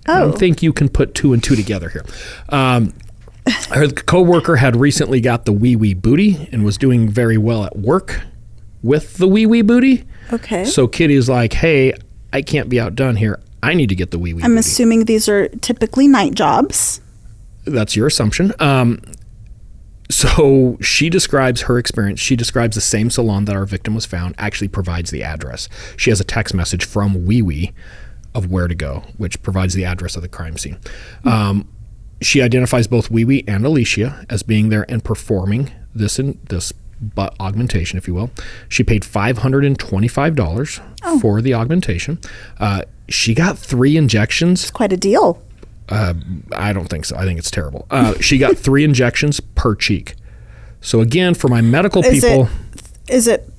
Oh. I think you can put two and two together here. Her coworker had recently got the Wee Wee booty and was doing very well at work with the Wee Wee booty. Okay. So Kitty's like, hey, I can't be outdone here. I need to get the Wee Wee booty. I'm assuming these are typically night jobs. That's your assumption. So she describes her experience. She describes the same salon that our victim was found, actually provides the address. She has a text message from Wee Wee of where to go, which provides the address of the crime scene. She identifies both Wee Wee and Alicia as being there and performing this butt augmentation, if you will. She paid $525 for the augmentation. She got 3 injections. It's quite a deal. I don't think so. I think it's terrible. She got 3 injections per cheek. So again, for my medical people... Is it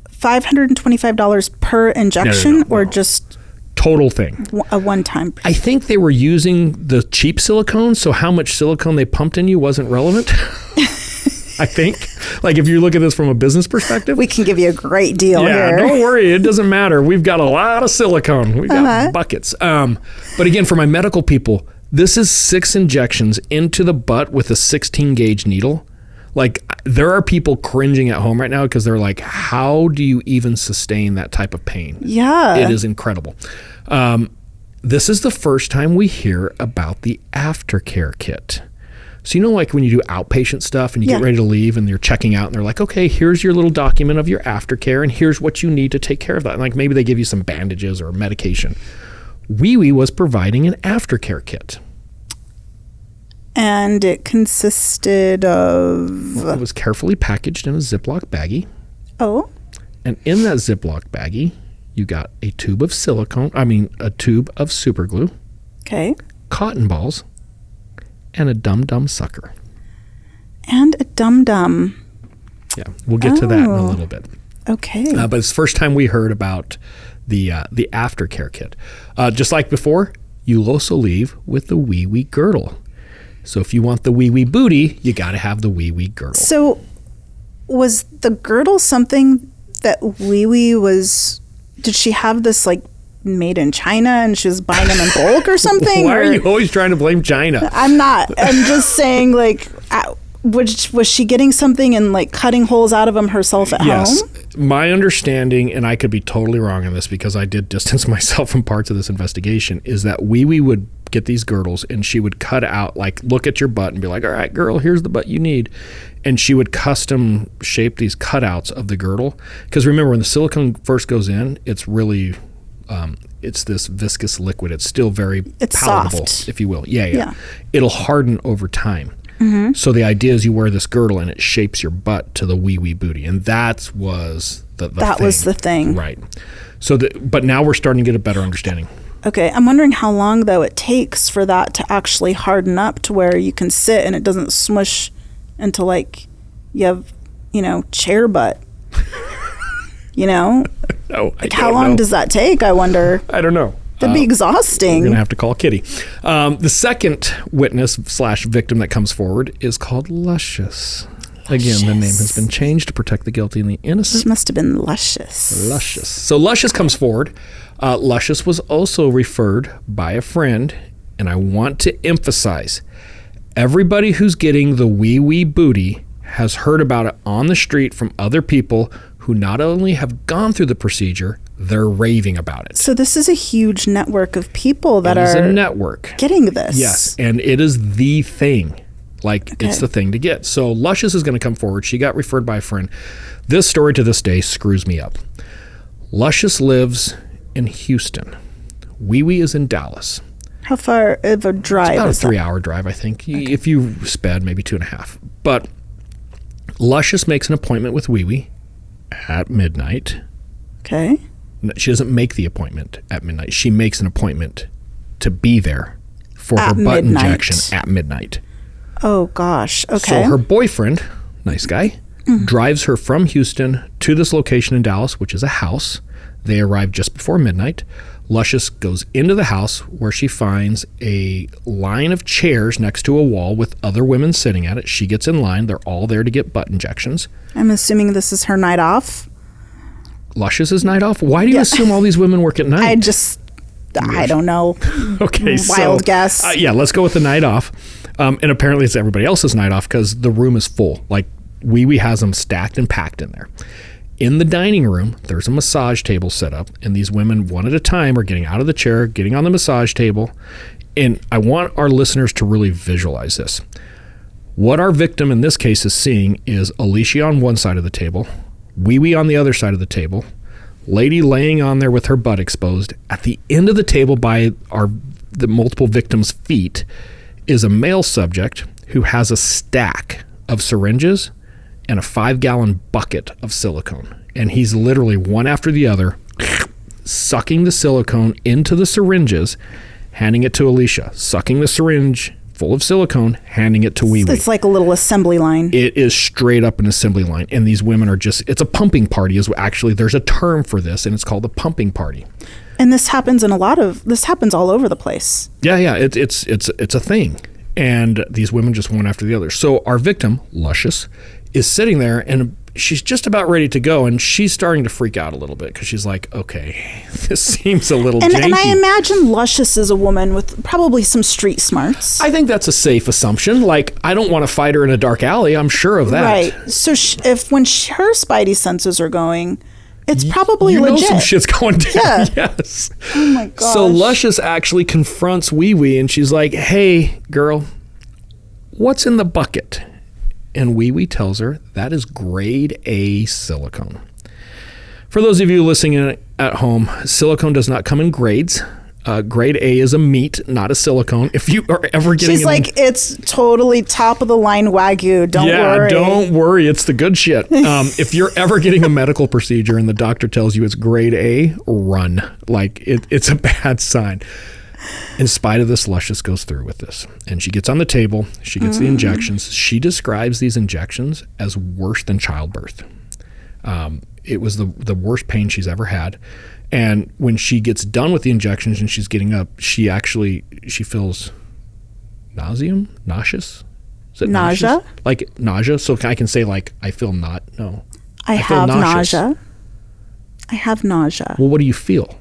$525 per injection or just... Total thing. A one-time? I think they were using the cheap silicone, so how much silicone they pumped in you wasn't relevant. I think. Like, if you look at this from a business perspective. We can give you a great deal here. Don't worry. It doesn't matter. We've got a lot of silicone. We've got buckets. But again, for my medical people, this is 6 injections into the butt with a 16-gauge needle. Like, there are people cringing at home right now because they're like, how do you even sustain that type of pain? Yeah. It is incredible. This is the first time we hear about the aftercare kit. So, like when you do outpatient stuff and you get ready to leave and you're checking out and they're like, okay, here's your little document of your aftercare and here's what you need to take care of that. And like maybe they give you some bandages or medication. WeWe was providing an aftercare kit. And it consisted of... Well, it was carefully packaged in a Ziploc baggie. Oh. And in that Ziploc baggie, you got a tube of a tube of super glue. Okay. Cotton balls. And a dum-dum sucker. And a dum-dum. Yeah, we'll get to that in a little bit. Okay. But it's the first time we heard about the aftercare kit. Just like before, you also leave with the WeWe girdle. So if you want the WeWe booty, you got to have the WeWe girdle. So was the girdle something that WeWe was... Did she have this like made in China and she was buying them in bulk or something? Why are you always trying to blame China? I'm not. I'm just saying, like, was she getting something and like cutting holes out of them herself at home? Yes. My understanding, and I could be totally wrong on this because I did distance myself from parts of this investigation, is that WeWe would get these girdles and she would cut out, like, look at your butt and be like, all right, girl, here's the butt you need. And she would custom shape these cutouts of the girdle. Because remember, when the silicone first goes in, it's really... it's this viscous liquid. It's still very palatable, soft, if you will. Yeah. It'll harden over time. Mm-hmm. So the idea is you wear this girdle and it shapes your butt to the WeWe booty. And that was the thing. Was the thing. Right. So, but now we're starting to get a better understanding. Okay. I'm wondering how long, though, it takes for that to actually harden up to where you can sit and it doesn't smush into, like, you have, chair butt. No, like how long does that take? I wonder. I don't know. That'd be exhausting. We're gonna have to call Kitty. The second witness / victim that comes forward is called Luscious. Again, the name has been changed to protect the guilty and the innocent. She must have been Luscious. Luscious. So Luscious comes forward. Luscious was also referred by a friend, and I want to emphasize, everybody who's getting the WeWe booty has heard about it on the street from other people who not only have gone through the procedure, they're raving about it. So this is a huge network of people that are a network getting this. Yes, and it is the thing. It's the thing to get. So Luscious is going to come forward. She got referred by a friend. This story to this day screws me up. Luscious lives in Houston. WeWe is in Dallas. How far of a drive is that? About a 3-hour drive, I think. Okay. If you sped, maybe 2.5. But Luscious makes an appointment with WeWe at midnight. Okay. She doesn't make the appointment at midnight. She makes an appointment to be there for her butt injection at midnight. Oh, gosh. Okay. So her boyfriend, nice guy, drives her from Houston to this location in Dallas, which is a house. They arrive just before midnight. Luscious goes into the house where she finds a line of chairs next to a wall with other women sitting at it. She gets in line. They're all there to get butt injections. I'm assuming this is her night off. Luscious's night off? Why do you assume all these women work at night? I don't know. Okay, Wild guess. Let's go with the night off. And apparently it's everybody else's night off because the room is full. Like, WeWe has them stacked and packed in there. In the dining room, there's a massage table set up, and these women, one at a time, are getting out of the chair, getting on the massage table. And I want our listeners to really visualize this. What our victim in this case is seeing is Alicia on one side of the table, WeWe on the other side of the table, lady laying on there with her butt exposed. At the end of the table by the multiple victims' feet is a male subject who has a stack of syringes and a 5-gallon bucket of silicone. And he's literally one after the other sucking the silicone into the syringes, handing it to Alicia, sucking the syringe full of silicone, handing it to Wee Wee. It's like a little assembly line. It is straight up an assembly line. And these women are just, it's a pumping party. There's a term for this, and it's called a pumping party. And this happens this happens all over the place. Yeah. It's a thing. And these women just one after the other. So our victim, Luscious, is sitting there, and she's just about ready to go, and she's starting to freak out a little bit because she's like, okay, this seems a little janky. And I imagine Luscious is a woman with probably some street smarts. I think that's a safe assumption. Like, I don't want to fight her in a dark alley. I'm sure of that. Right. So when her spidey senses are going, it's probably legit. You know some shit's going down. Yeah. Yes. Oh my gosh. So Luscious actually confronts Wee Wee, and she's like, hey, girl, what's in the bucket? And Wee Wee tells her that is grade A silicone. For those of you listening at home, silicone does not come in grades. Grade A is a meat, not a silicone. If you are ever getting... She's like, it's totally top of the line Wagyu. Don't worry. Yeah, don't worry. It's the good shit. If you're ever getting a medical procedure and the doctor tells you it's grade A, run. Like, it's a bad sign. In spite of this, Luscious goes through with this. And she gets on the table. She gets the injections. She describes these injections as worse than childbirth. It was the worst pain she's ever had. And when she gets done with the injections and she's getting up, she feels nauseous. Is it nausea? Nauseous? Like nausea. So I can say like, I feel no. I have nausea. I have nausea. Well, what do you feel?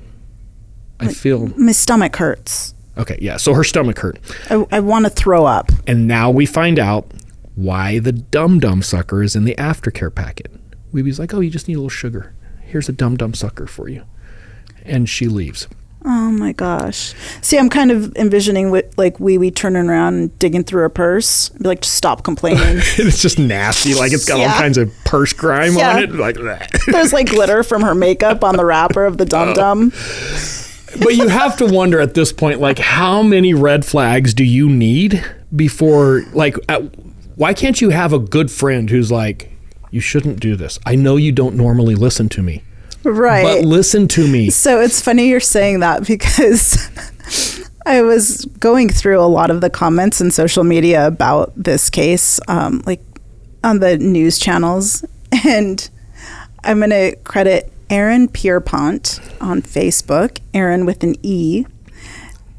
I feel... My stomach hurts. Okay, yeah. So her stomach hurt. I want to throw up. And now we find out why the Dum Dum sucker is in the aftercare packet. Wee Wee's like, oh, you just need a little sugar. Here's a Dum Dum sucker for you. And she leaves. Oh my gosh. See, I'm kind of envisioning like Wee Wee turning around and digging through her purse. Be like, just stop complaining. It's just nasty. Like it's got all kinds of purse grime on it. Like that. There's like glitter from her makeup on the wrapper of the Dum Dum. But you have to wonder at this point, like, how many red flags do you need before, like, why can't you have a good friend who's like, you shouldn't do this. I know you don't normally listen to me. Right. But listen to me. So it's funny you're saying that because I was going through a lot of the comments in social media about this case, like on the news channels. And I'm going to credit Aaron Pierpont on Facebook, Aaron with an E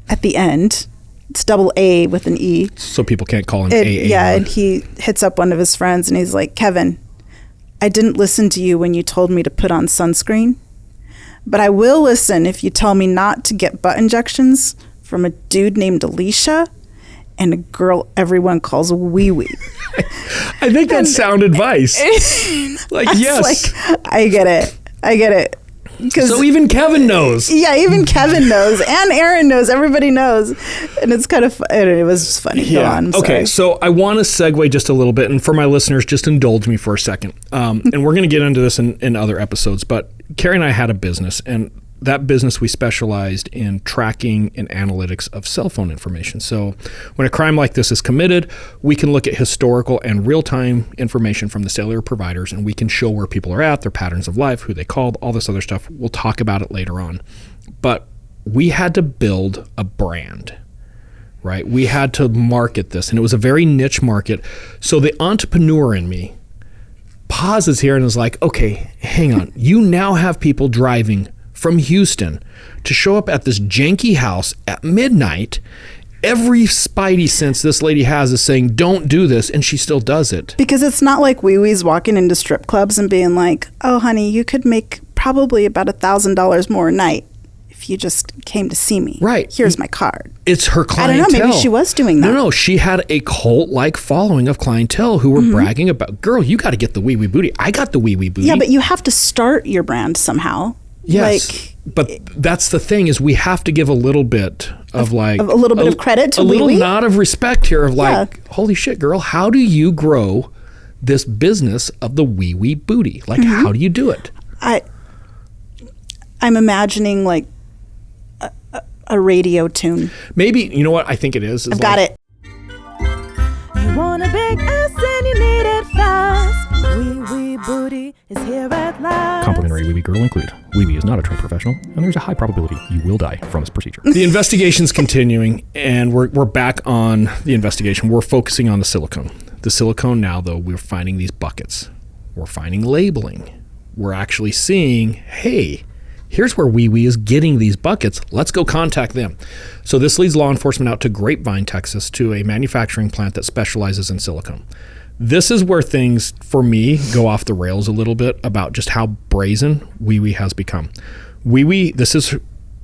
at the end. It's double A with an E. So people can't call him AA. Yeah, and he hits up one of his friends and he's like, Kevin, I didn't listen to you when you told me to put on sunscreen, but I will listen if you tell me not to get butt injections from a dude named Alicia and a girl everyone calls Wee Wee. I think that's sound advice. Like, yes. Like, I get it. So even Kevin knows. Yeah, even Kevin knows, and Aaron knows. Everybody knows, and it's kind of it was just funny. Yeah. Go on. Okay, so I want to segue just a little bit, and for my listeners, just indulge me for a second. And we're going to get into this in other episodes. But Keri and I had a business, and that business we specialized in tracking and analytics of cell phone information. So when a crime like this is committed, we can look at historical and real-time information from the cellular providers, and we can show where people are at, their patterns of life, who they called, all this other stuff. We'll talk about it later on. But we had to build a brand, right? We had to market this, and it was a very niche market. So the entrepreneur in me pauses here and is like, okay, hang on. You now have people driving from Houston to show up at this janky house at midnight. Every spidey sense this lady has is saying, don't do this, and she still does it. Because it's not like Wee Wee's walking into strip clubs and being like, oh, honey, you could make probably about $1,000 more a night if you just came to see me. Right. Here's my card. It's her clientele. I don't know. Maybe she was doing that. No. She had a cult-like following of clientele who were bragging about, girl, you got to get the Wee Wee booty. I got the Wee Wee booty. Yeah, but you have to start your brand somehow. Yes, but that's the thing is we have to give a little bit of like... A little bit of credit to Wee Wee? A little nod of respect here of like, holy shit, girl, how do you grow this business of the Wee Wee booty? Like, how do you do it? I'm imagining like a radio tune. Maybe, you know what I think it is? I've got it. You want a big ass and you need it fast. Wee booty is here at last. Complimentary wee girl included. Wee is not a trained professional, and there's a high probability you will die from this procedure. The investigation's continuing, and we're back on the investigation. We're focusing on the silicone. The silicone now, though, we're finding these buckets. We're finding labeling. We're actually seeing, hey, here's where Wee is getting these buckets. Let's go contact them. So this leads law enforcement out to Grapevine, Texas, to a manufacturing plant that specializes in silicone. This is where things, for me, go off the rails a little bit about just how brazen Wee has become. This is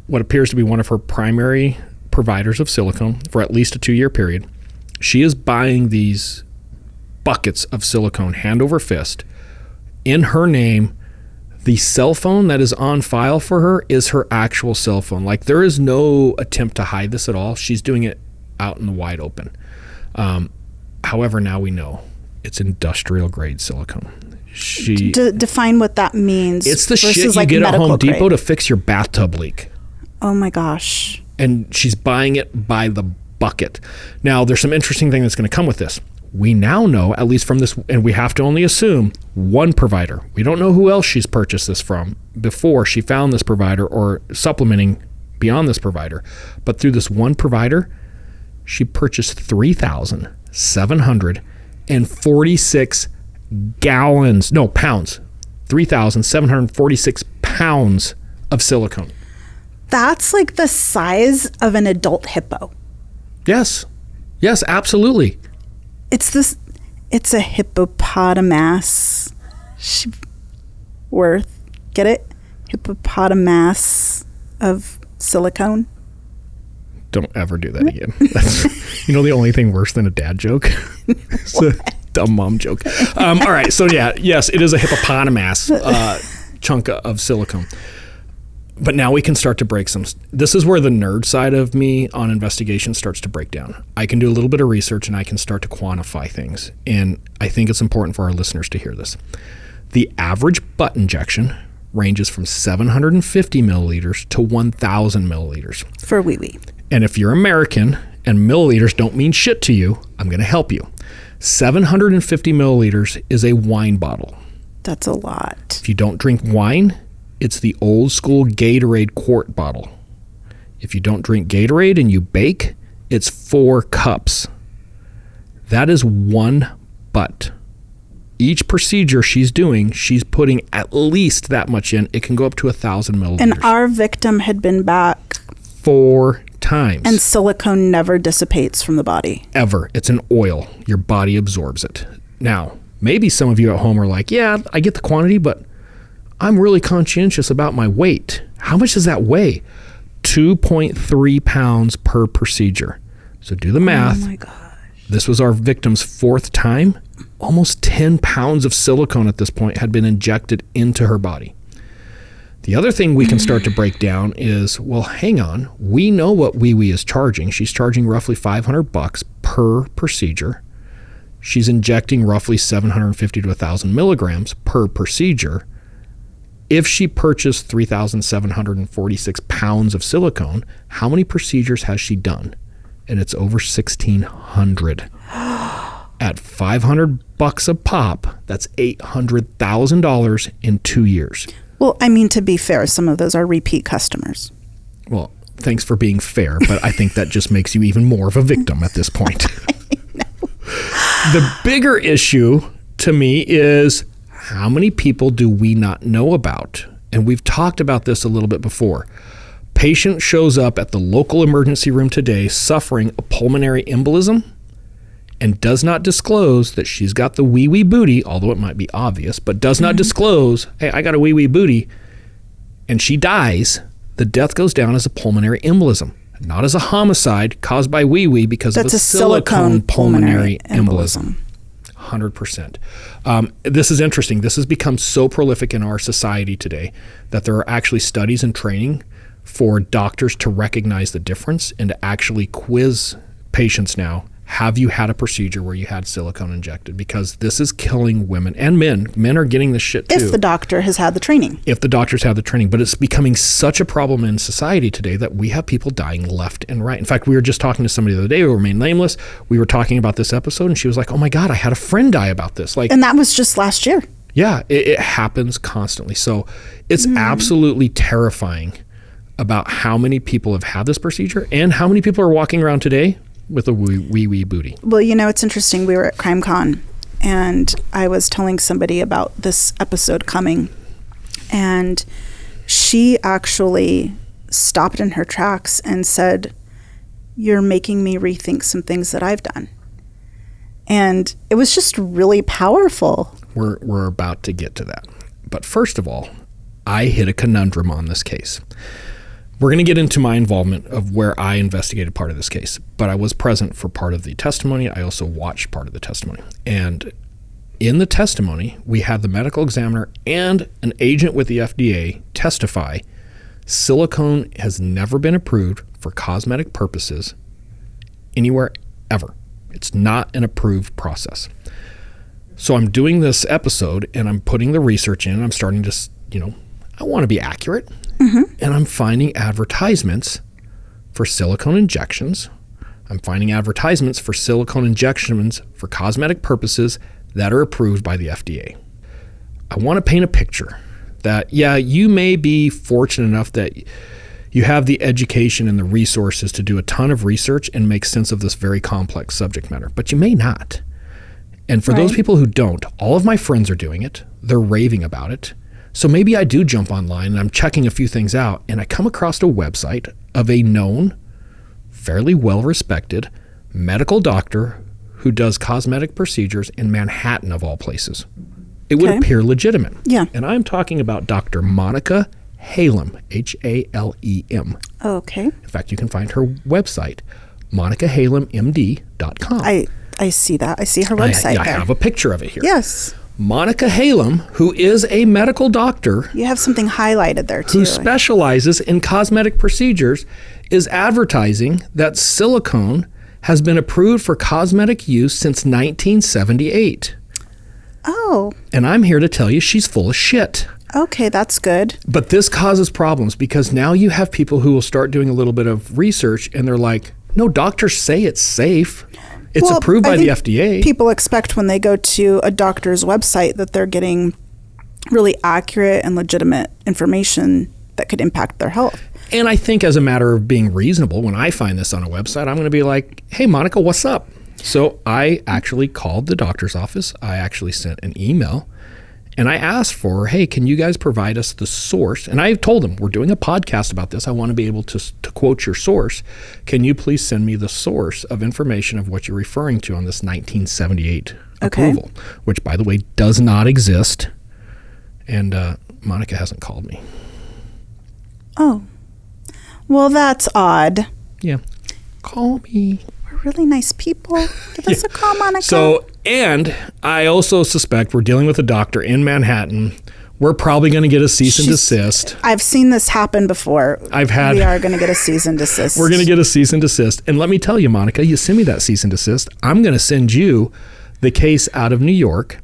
what appears to be one of her primary providers of silicone for at least a 2-year period. She is buying these buckets of silicone hand over fist in her name. The cell phone that is on file for her is her actual cell phone. Like, there is no attempt to hide this at all. She's doing it out in the wide open. However, now we know it's industrial grade silicone. Define what that means. It's the shit you get at Home Depot to fix your bathtub leak. Oh my gosh. And she's buying it by the bucket. Now, there's some interesting thing that's going to come with this. We now know, at least from this, and we have to only assume, one provider. We don't know who else she's purchased this from before she found this provider or supplementing beyond this provider. But through this one provider, she purchased 3,746 pounds. 3,746 pounds of silicone. That's like the size of an adult hippo. Yes, absolutely. It's a hippopotamus worth. Get it? Hippopotamus of silicone. Don't ever do that again. That's, the only thing worse than a dad joke? It's a dumb mom joke. All right. So yes, it is a hippopotamus chunk of silicone. But now we can start to break some. This is where the nerd side of me on investigation starts to break down. I can do a little bit of research and I can start to quantify things. And I think it's important for our listeners to hear this. The average butt injection ranges from 750 milliliters to 1,000 milliliters. For wee. And if you're American and milliliters don't mean shit to you, I'm going to help you. 750 milliliters is a wine bottle. That's a lot. If you don't drink wine, it's the old school Gatorade quart bottle. If you don't drink Gatorade and you bake, it's 4 cups. That is one butt. Each procedure she's doing, she's putting at least that much in. It can go up to 1,000 milliliters. And our victim had been back 4 times. And silicone never dissipates from the body. Ever. It's an oil. Your body absorbs it. Now, maybe some of you at home are like, yeah, I get the quantity, but I'm really conscientious about my weight. How much does that weigh? 2.3 pounds per procedure. So do the math. Oh my gosh. This was our victim's 4th time. Almost 10 pounds of silicone at this point had been injected into her body. The other thing we can start to break down is, well, hang on. We know what Wee is charging. She's charging roughly $500 per procedure. She's injecting roughly 750 to 1,000 milligrams per procedure. If she purchased 3,746 pounds of silicone, how many procedures has she done? And it's over 1,600. At $500 a pop, that's $800,000 in 2 years. Well, I mean, to be fair, some of those are repeat customers. Well, thanks for being fair, but I think that just makes you even more of a victim at this point. The bigger issue to me is, how many people do we not know about? And we've talked about this a little bit before. Patient shows up at the local emergency room today suffering a pulmonary embolism and does not disclose that she's got the wee booty, although it might be obvious, but does not disclose, hey, I got a wee booty, and she dies. The death goes down as a pulmonary embolism, not as a homicide caused by wee because of a silicone pulmonary embolism. 100%. This is interesting. This has become so prolific in our society today that there are actually studies and training for doctors to recognize the difference and to actually quiz patients now. have you had a procedure where you had silicone injected? Because this is killing women and men. Men are getting this shit too. If the doctor has had the training. If the doctors have the training. But it's becoming such a problem in society today that we have people dying left and right. In fact, we were just talking to somebody the other day who remained nameless. We were talking about this episode and she was like, oh my God, I had a friend die about this. Like, and that was just last year. Yeah, it happens constantly. So it's absolutely terrifying about how many people have had this procedure and how many people are walking around today with a wee booty. Well, it's interesting. We were at CrimeCon and I was telling somebody about this episode coming, and she actually stopped in her tracks and said, you're making me rethink some things that I've done. And it was just really powerful. We're about to get to that. But first of all, I hit a conundrum on this case. We're going to get into my involvement of where I investigated part of this case, but I was present for part of the testimony. I also watched part of the testimony. And in the testimony, we had the medical examiner and an agent with the FDA testify silicone has never been approved for cosmetic purposes anywhere ever. It's not an approved process. So I'm doing this episode and I'm putting the research in. I'm starting to, I want to be accurate. And I'm finding advertisements for silicone injections. I'm finding advertisements for silicone injections for cosmetic purposes that are approved by the FDA. I want to paint a picture that, you may be fortunate enough that you have the education and the resources to do a ton of research and make sense of this very complex subject matter, but you may not. And for those people who don't, all of my friends are doing it. They're raving about it. So maybe I do jump online and I'm checking a few things out and I come across a website of a known, fairly well-respected medical doctor who does cosmetic procedures in Manhattan of all places. It would appear legitimate. Yeah. And I'm talking about Dr. Monica Halem, Halem. Okay. In fact, you can find her website, monicahalemMD.com. I see that. I see her website. I have a picture of it here. Yes. Monica Halem, who is a medical doctor. You have something highlighted there too. Who specializes in cosmetic procedures, is advertising that silicone has been approved for cosmetic use since 1978. Oh. And I'm here to tell you she's full of shit. Okay, that's good. But this causes problems because now you have people who will start doing a little bit of research and they're like, no, doctors say it's safe. It's approved by the FDA. People expect when they go to a doctor's website that they're getting really accurate and legitimate information that could impact their health. And I think as a matter of being reasonable, when I find this on a website, I'm going to be like, hey, Monica, what's up? So I actually called the doctor's office. I actually sent an email and I asked for, hey, can you guys provide us the source? And I told them, we're doing a podcast about this. I want to be able to quote your source. Can you please send me the source of information of what you're referring to on this 1978 approval, which, by the way, does not exist. And Monica hasn't called me. Oh. Well, that's odd. Yeah. Call me. We're really nice people. Give us a call, Monica. So, and I also suspect we're dealing with a doctor in Manhattan. We're probably going to get a cease and desist. I've seen this happen before. We are going to get a cease and desist. We're going to get a cease and desist. And let me tell you, Monica, you send me that cease and desist. I'm going to send you the case out of New York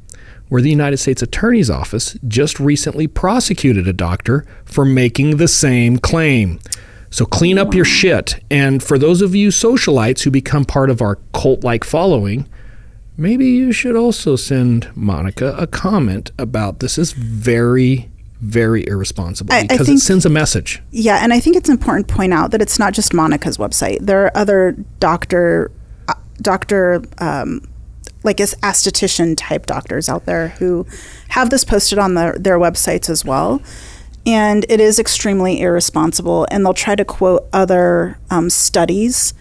where the United States Attorney's Office just recently prosecuted a doctor for making the same claim. So clean up your shit. And for those of you socialites who become part of our cult-like following, maybe you should also send Monica a comment about this is very, very irresponsible because it sends a message. Yeah, and I think it's important to point out that it's not just Monica's website. There are other like esthetician type doctors out there who have this posted on their websites as well. And it is extremely irresponsible. And they'll try to quote other studies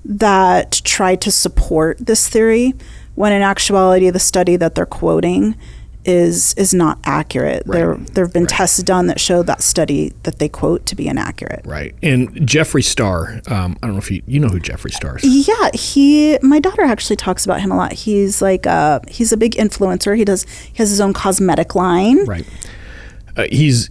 that try to support this theory, when in actuality, the study that they're quoting is not accurate. Right. There have been tests done that show that study that they quote to be inaccurate. Right. And Jeffree Star, I don't know if you know who Jeffree Star is. Yeah, my daughter actually talks about him a lot. He's like he's a big influencer. He has his own cosmetic line. Right. He's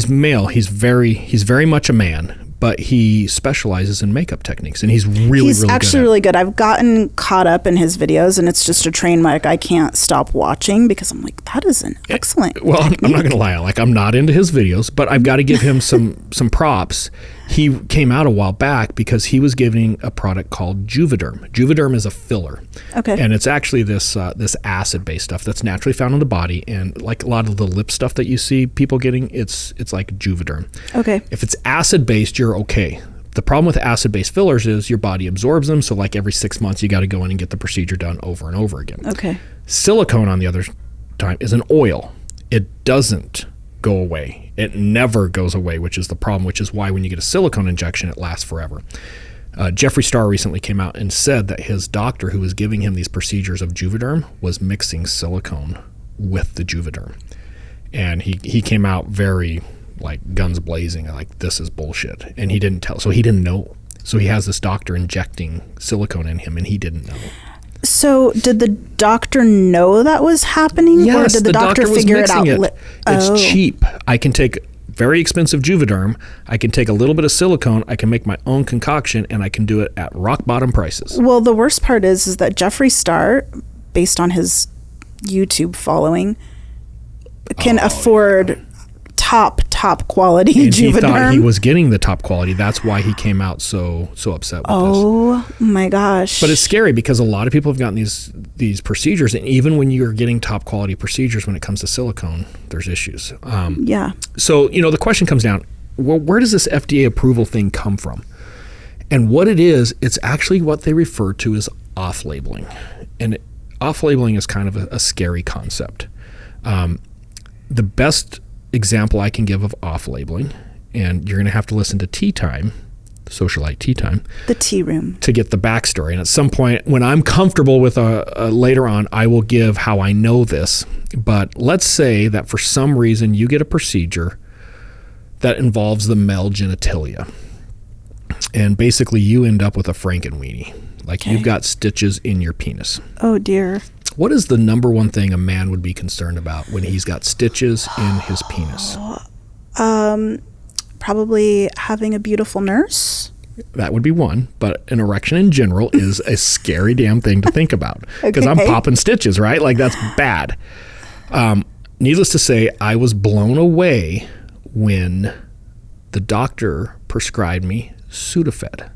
male. He's very much a man, but he specializes in makeup techniques, and he's really actually good really good. I've gotten caught up in his videos, and it's just a train wreck. I can't stop watching because I'm like, that is an excellent Well, technique. I'm not going to lie. Like, I'm not into his videos, but I've got to give him some props. He came out a while back because he was giving a product called Juvederm. Juvederm is a filler. Okay. And it's actually this acid-based stuff that's naturally found in the body. And like a lot of the lip stuff that you see people getting, it's like Juvederm. Okay. If it's acid-based, you're okay. The problem with acid-based fillers is your body absorbs them. So like every 6 months, you got to go in and get the procedure done over and over again. Okay. Silicone, on the other time, is an oil. It doesn't go away. It never goes away, which is the problem, which is why when you get a silicone injection, it lasts forever. Jeffree Star recently came out and said that his doctor who was giving him these procedures of Juvederm was mixing silicone with the Juvederm. And he came out very like guns blazing, like this is bullshit. And he didn't tell, so he didn't know. So he has this doctor injecting silicone in him and he didn't know. So did the doctor know that was happening? Yes, or did the doctor figure it out? It's cheap. I can take very expensive Juvederm. I can take a little bit of silicone. I can make my own concoction, and I can do it at rock bottom prices. Well, the worst part is that Jeffree Star, based on his YouTube following, can afford top quality and Juvederm. He thought he was getting the top quality. That's why he came out so upset with this. Oh my gosh. But it's scary because a lot of people have gotten these procedures, and even when you're getting top quality procedures, when it comes to silicone, there's issues. Yeah. So, the question comes down, well, where does this FDA approval thing come from? And what it is, it's actually what they refer to as off-labeling. And off-labeling is kind of a scary concept. The best example I can give of off-labeling, and you're going to have to listen to Tea Time, Socialite Tea Time, the tea room, to get the backstory. And at some point, when I'm comfortable with later on, I will give how I know this. But let's say that for some reason you get a procedure that involves the male genitalia, and basically you end up with a Frankenweenie, like you've got stitches in your penis. Oh dear. What is the number one thing a man would be concerned about when he's got stitches in his penis? Probably having a beautiful nurse. That would be one, but an erection in general is a scary damn thing to think about because I'm popping stitches, right? Like that's bad. Needless to say, I was blown away when the doctor prescribed me Sudafed,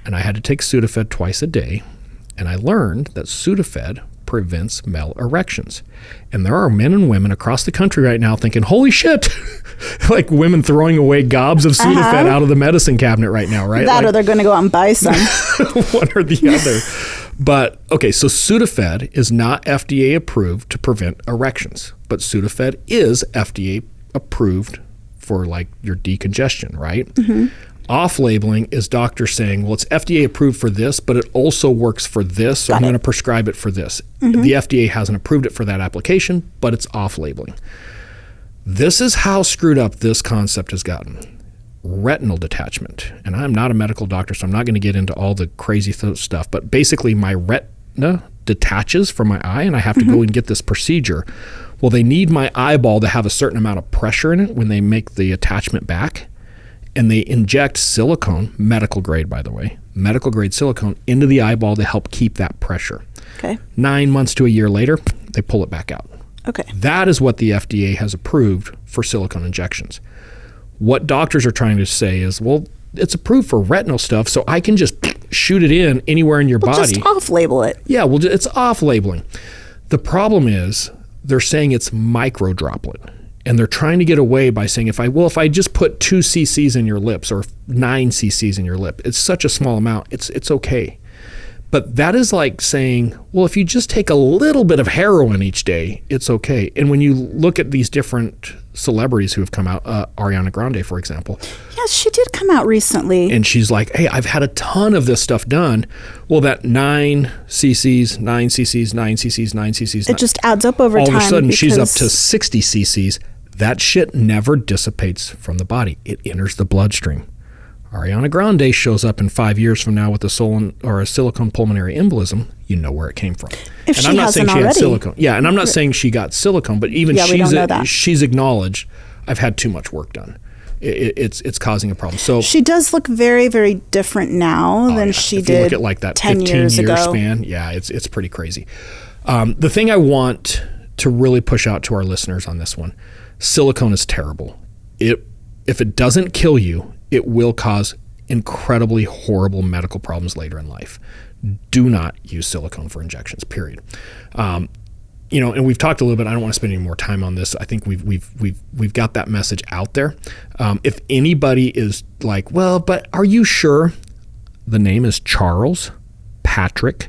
and I had to take Sudafed twice a day, and I learned that Sudafed prevents male erections. And there are men and women across the country right now thinking, holy shit, like women throwing away gobs of Sudafed out of the medicine cabinet right now, right? That or they're going to go out and buy some. One or the other. But, okay, so Sudafed is not FDA approved to prevent erections, but Sudafed is FDA approved for like your decongestion, right? Mm-hmm. Off-labeling is doctors saying, well, it's FDA approved for this, but it also works for this, so I'm going to prescribe it for this. Mm-hmm. The FDA hasn't approved it for that application, but it's off-labeling. This is how screwed up this concept has gotten. Retinal detachment. And I'm not a medical doctor, so I'm not going to get into all the crazy stuff, but basically my retina detaches from my eye, and I have to go and get this procedure. Well, they need my eyeball to have a certain amount of pressure in it when they make the attachment back. And they inject silicone, medical grade, by the way, medical grade silicone into the eyeball to help keep that pressure. Okay. 9 months to a year later, they pull it back out. Okay. That is what the FDA has approved for silicone injections. What doctors are trying to say is, well, it's approved for retinal stuff, so I can just shoot it in anywhere in your body. Just off-label it. Yeah, well, it's off-labeling. The problem is they're saying it's micro-droplet. And they're trying to get away by saying, if I just put 2 cc's in your lips or 9 cc's in your lip, it's such a small amount, it's okay. But that is like saying, well, if you just take a little bit of heroin each day, it's okay. And when you look at these different celebrities who have come out, Ariana Grande, for example. Yes, she did come out recently. And she's like, hey, I've had a ton of this stuff done. Well, that 9 cc's, 9 cc's, 9 cc's, 9 cc's. It just adds up over time. All of a sudden, she's up to 60 cc's. That shit never dissipates from the body. It enters the bloodstream. Ariana Grande shows up in 5 years from now with a silicone pulmonary embolism. You know where it came from. If and she I'm not hasn't saying she already. had silicone. Yeah, and I'm not saying she got silicone, but even we don't know that. she's acknowledged, I've had too much work done. it's causing a problem. So she does look very, very different now than she did. If you look at like that 10 years ago span, it's pretty crazy. The thing I want to really push out to our listeners on this one, silicone is terrible. If it doesn't kill you, it will cause incredibly horrible medical problems later in life. Do not use silicone for injections, period. And we've talked a little bit. I don't want to spend any more time on this. I think we've got that message out there. If anybody is like, well, but are you sure? The name is Charles Patrick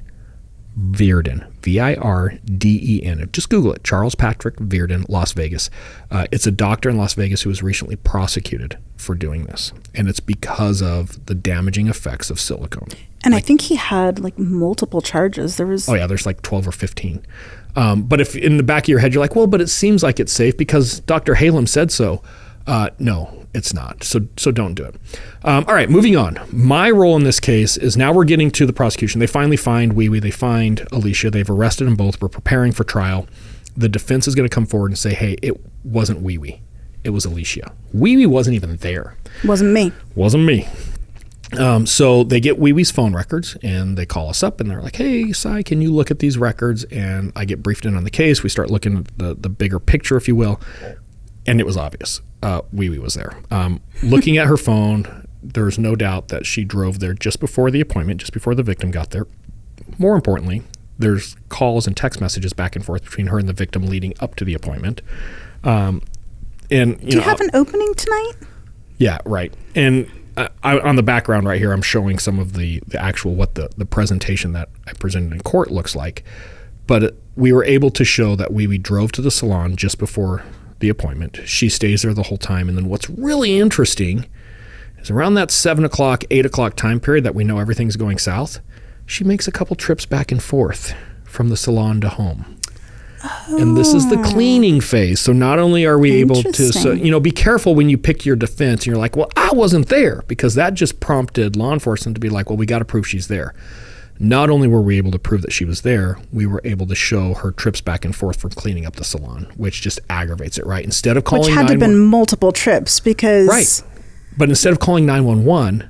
Virden, Virden. Just Google it, Charles Patrick Virden, Las Vegas. It's a doctor in Las Vegas who was recently prosecuted for doing this, and it's because of the damaging effects of silicone. And I think he had like multiple charges. There's like 12 or 15. But if in the back of your head you're like, well, but it seems like it's safe because Dr. Halem said so. No, it's not. So don't do it. All right, moving on. My role in this case is now we're getting to the prosecution. They finally find Wee Wee. They find Alicia. They've arrested them both. We're preparing for trial. The defense is going to come forward and say, hey, it wasn't Wee Wee. It was Alicia. Wee Wee wasn't even there. Wasn't me. So they get Wee Wee's phone records and they call us up and they're like, hey, Cy, can you look at these records? And I get briefed in on the case. We start looking at the bigger picture, if you will. And it was obvious. Wee Wee was there. Looking at her phone, there's no doubt that she drove there just before the appointment, just before the victim got there. More importantly, there's calls and text messages back and forth between her and the victim leading up to the appointment. Do you have an opening tonight? Yeah, right. And on the background right here, I'm showing some of the actual what the presentation that I presented in court looks like. But we were able to show that Wee Wee drove to the salon just before the appointment. She stays there the whole time. And then what's really interesting is around that 7 o'clock, 8 o'clock time period that we know everything's going south, she makes a couple trips back and forth from the salon to home. Oh. And this is the cleaning phase. So not only are we able to, be careful when you pick your defense and you're like, well, I wasn't there, because that just prompted law enforcement to be like, well, we got to prove she's there. Not only were we able to prove that she was there, we were able to show her trips back and forth from cleaning up the salon, which just aggravates it, right? Instead of calling 911... Which had to have been multiple trips because... Right. But instead of calling 911,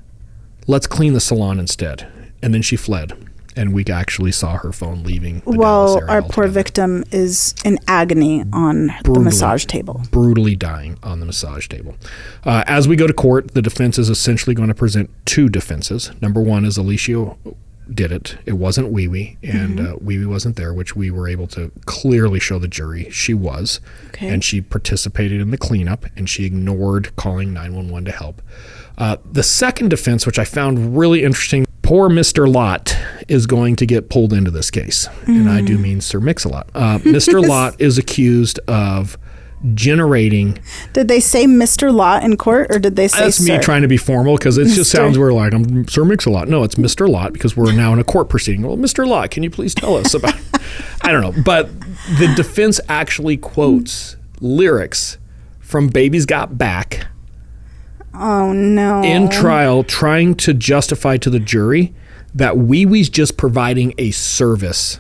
let's clean the salon instead. And then she fled. And we actually saw her phone leaving the Dallas area our poor victim is in agony on the massage table. Brutally dying on the massage table. As we go to court, the defense is essentially going to present two defenses. Number one is Alicia did it. It wasn't Wee Wee, and Wee Wee wasn't there, which we were able to clearly show the jury she was. Okay. And she participated in the cleanup, and she ignored calling 911 to help. The second defense, which I found really interesting, poor Mr. Lot is going to get pulled into this case. And I do mean Sir Mix-a-Lot. Mr. Lot is accused of generating... Did they say Mr. Lot in court, or did they say That's Sir? Me trying to be formal, because it just sounds weird, like I'm Sir Mix-a-Lot. No, it's Mr. Lot, because we're now in a court proceeding. Well, Mr. Lot, can you please tell us about... I don't know. But the defense actually quotes lyrics from Baby's Got Back... Oh, no. In trial, trying to justify to the jury that Wee Wee's just providing a service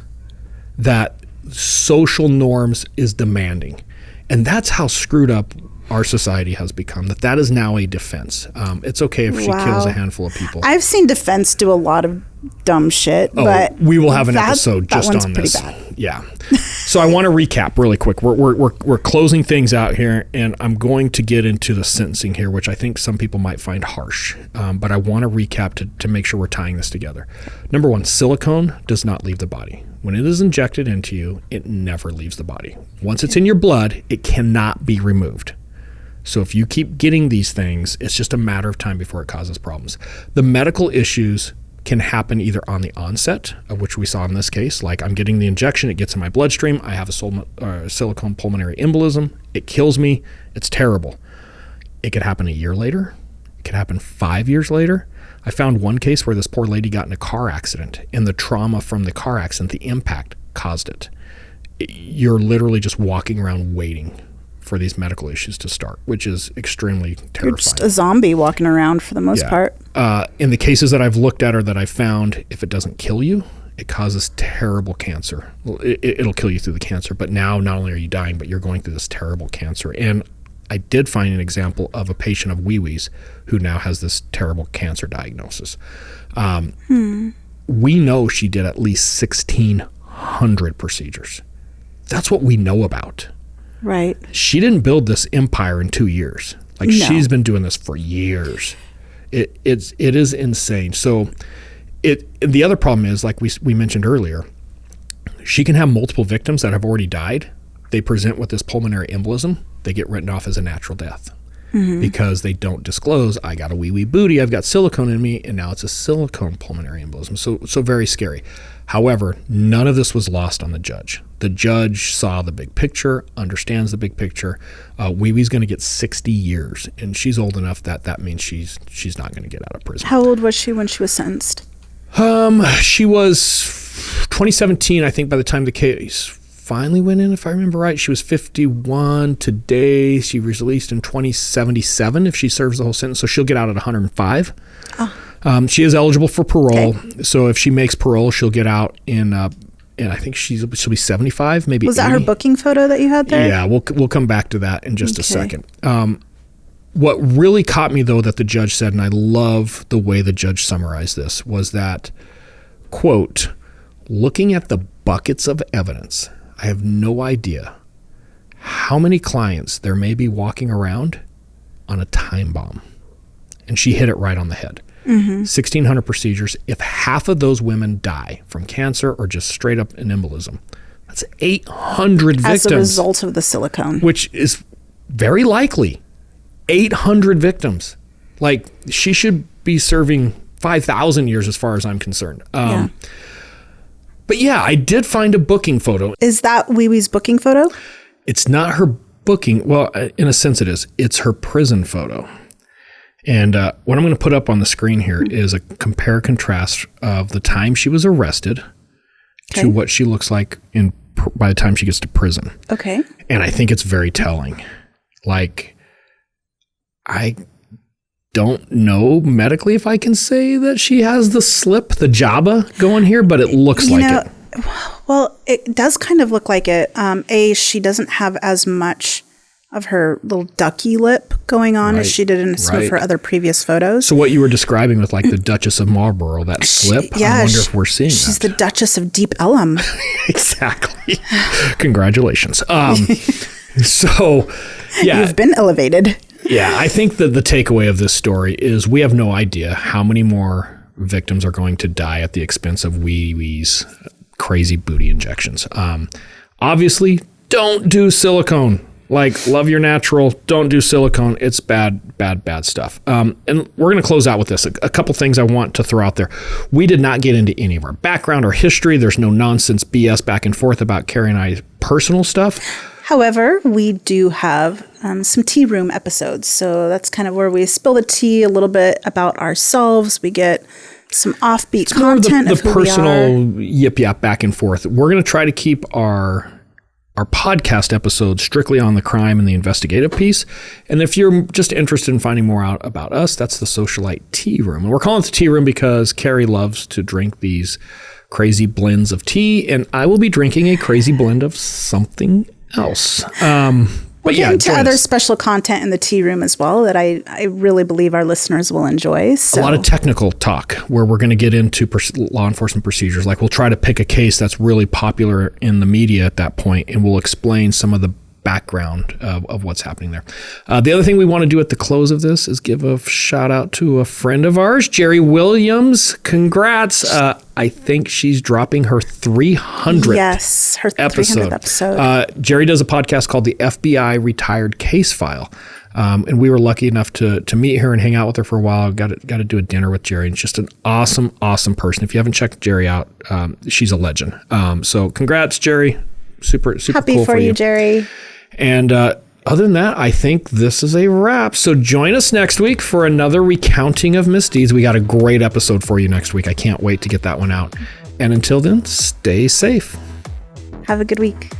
that social norms is demanding. And that's how screwed up our society has become, that is now a defense. It's okay if she kills a handful of people. I've seen defense do a lot of dumb shit, but we will have an episode just on this. Pretty bad. Yeah. So I want to recap really quick. We're closing things out here, and I'm going to get into the sentencing here, which I think some people might find harsh. But I want to recap to make sure we're tying this together. Number one, silicone does not leave the body. When it is injected into you, it never leaves the body. Once it's in your blood, it cannot be removed. So if you keep getting these things, it's just a matter of time before it causes problems. The medical issues can happen either on the onset, of which we saw in this case, like I'm getting the injection, it gets in my bloodstream, I have a silicone pulmonary embolism, it kills me, it's terrible. It could happen a year later, it could happen 5 years later. I found one case where this poor lady got in a car accident, and the trauma from the car accident, the impact, caused it. You're literally just walking around waiting for these medical issues to start, which is extremely terrifying. You're just a zombie walking around for the most part. In the cases that I've looked at or that I've found, if it doesn't kill you, it causes terrible cancer. Well, it'll kill you through the cancer, but now not only are you dying, but you're going through this terrible cancer. And I did find an example of a patient of wee-wees who now has this terrible cancer diagnosis. We know she did at least 1,600 procedures. That's what we know about. Right. She didn't build this empire in 2 years. Like, no. She's been doing this for years. It is insane. So the other problem is, like we mentioned earlier, she can have multiple victims that have already died. They present with this pulmonary embolism. They get written off as a natural death because they don't disclose, I got a wee booty, I've got silicone in me, and now it's a silicone pulmonary embolism. So very scary. However, none of this was lost on the judge. The judge saw the big picture, understands the big picture. Wee-wee's going to get 60 years, and she's old enough that means she's not going to get out of prison. How old was she when she was sentenced? She was 2017, I think, by the time the case finally went in, if I remember right. She was 51 today. She was released in 2077 if she serves the whole sentence, so she'll get out at 105. Oh. She is eligible for parole, so if she makes parole, she'll get out in I think she'll be 75, maybe 80. Was that her booking photo that you had there? Yeah, we'll come back to that in just a second. What really caught me, though, that the judge said, and I love the way the judge summarized this, was that, quote, looking at the buckets of evidence, I have no idea how many clients there may be walking around on a time bomb. And she hit it right on the head. 1,600 procedures. If half of those women die from cancer or just straight up an embolism, that's 800 victims. As a result of the silicone. Which is very likely. 800 victims. Like, she should be serving 5,000 years as far as I'm concerned. Yeah. But yeah, I did find a booking photo. Is that Wee-wee's booking photo? It's not her booking. Well, in a sense it is. It's her prison photo. And what I'm going to put up on the screen here is a compare contrast of the time she was arrested to what she looks like by the time she gets to prison. Okay. And I think it's very telling. Like, I don't know medically if I can say that she has the slip, the Jabba going here, but it looks like it. Well, it does kind of look like it. She doesn't have as much of her little ducky lip going on as she did in some of her other previous photos. So what you were describing with like the Duchess of Marlborough, that slip, I wonder if we're seeing she's that. The Duchess of Deep Ellum. Exactly. Congratulations. So, yeah. You've been elevated. Yeah, I think that the takeaway of this story is we have no idea how many more victims are going to die at the expense of wee-wee's crazy booty injections. Obviously, don't do silicone. Like, love your natural. Don't do silicone. It's bad stuff. And we're going to close out with this. A couple things I want to throw out there. We did not get into any of our background or history. There's no nonsense BS back and forth about Keri and I's personal stuff. However, we do have some tea room episodes. So that's kind of where we spill the tea a little bit about ourselves. We get some offbeat content of who personal yip-yap back and forth. We're going to try to keep our podcast episodes strictly on the crime and the investigative piece. And if you're just interested in finding more out about us, that's the Socialite Tea Room. And we're calling it the Tea Room because Keri loves to drink these crazy blends of tea, and I will be drinking a crazy blend of something else. We'll get into other special content in the tea room as well that I really believe our listeners will enjoy. So. A lot of technical talk where we're going to get into law enforcement procedures. Like, we'll try to pick a case that's really popular in the media at that point, and we'll explain some of the background of what's happening there. The other thing we want to do at the close of this is give a shout out to a friend of ours, Jerry Williams. Congrats. I think she's dropping her 300th yes, her 300th episode. Jerry does a podcast called the FBI Retired Case File. And we were lucky enough to meet her and hang out with her for a while. Got to do a dinner with Jerry. And just an awesome person. If you haven't checked Jerry out, she's a legend. So congrats, Jerry. Super happy cool for you, Jerry. And other than that, I think this is a wrap. So join us next week for another recounting of misdeeds. We got a great episode for you next week. I can't wait to get that one out. And until then, stay safe. Have a good week.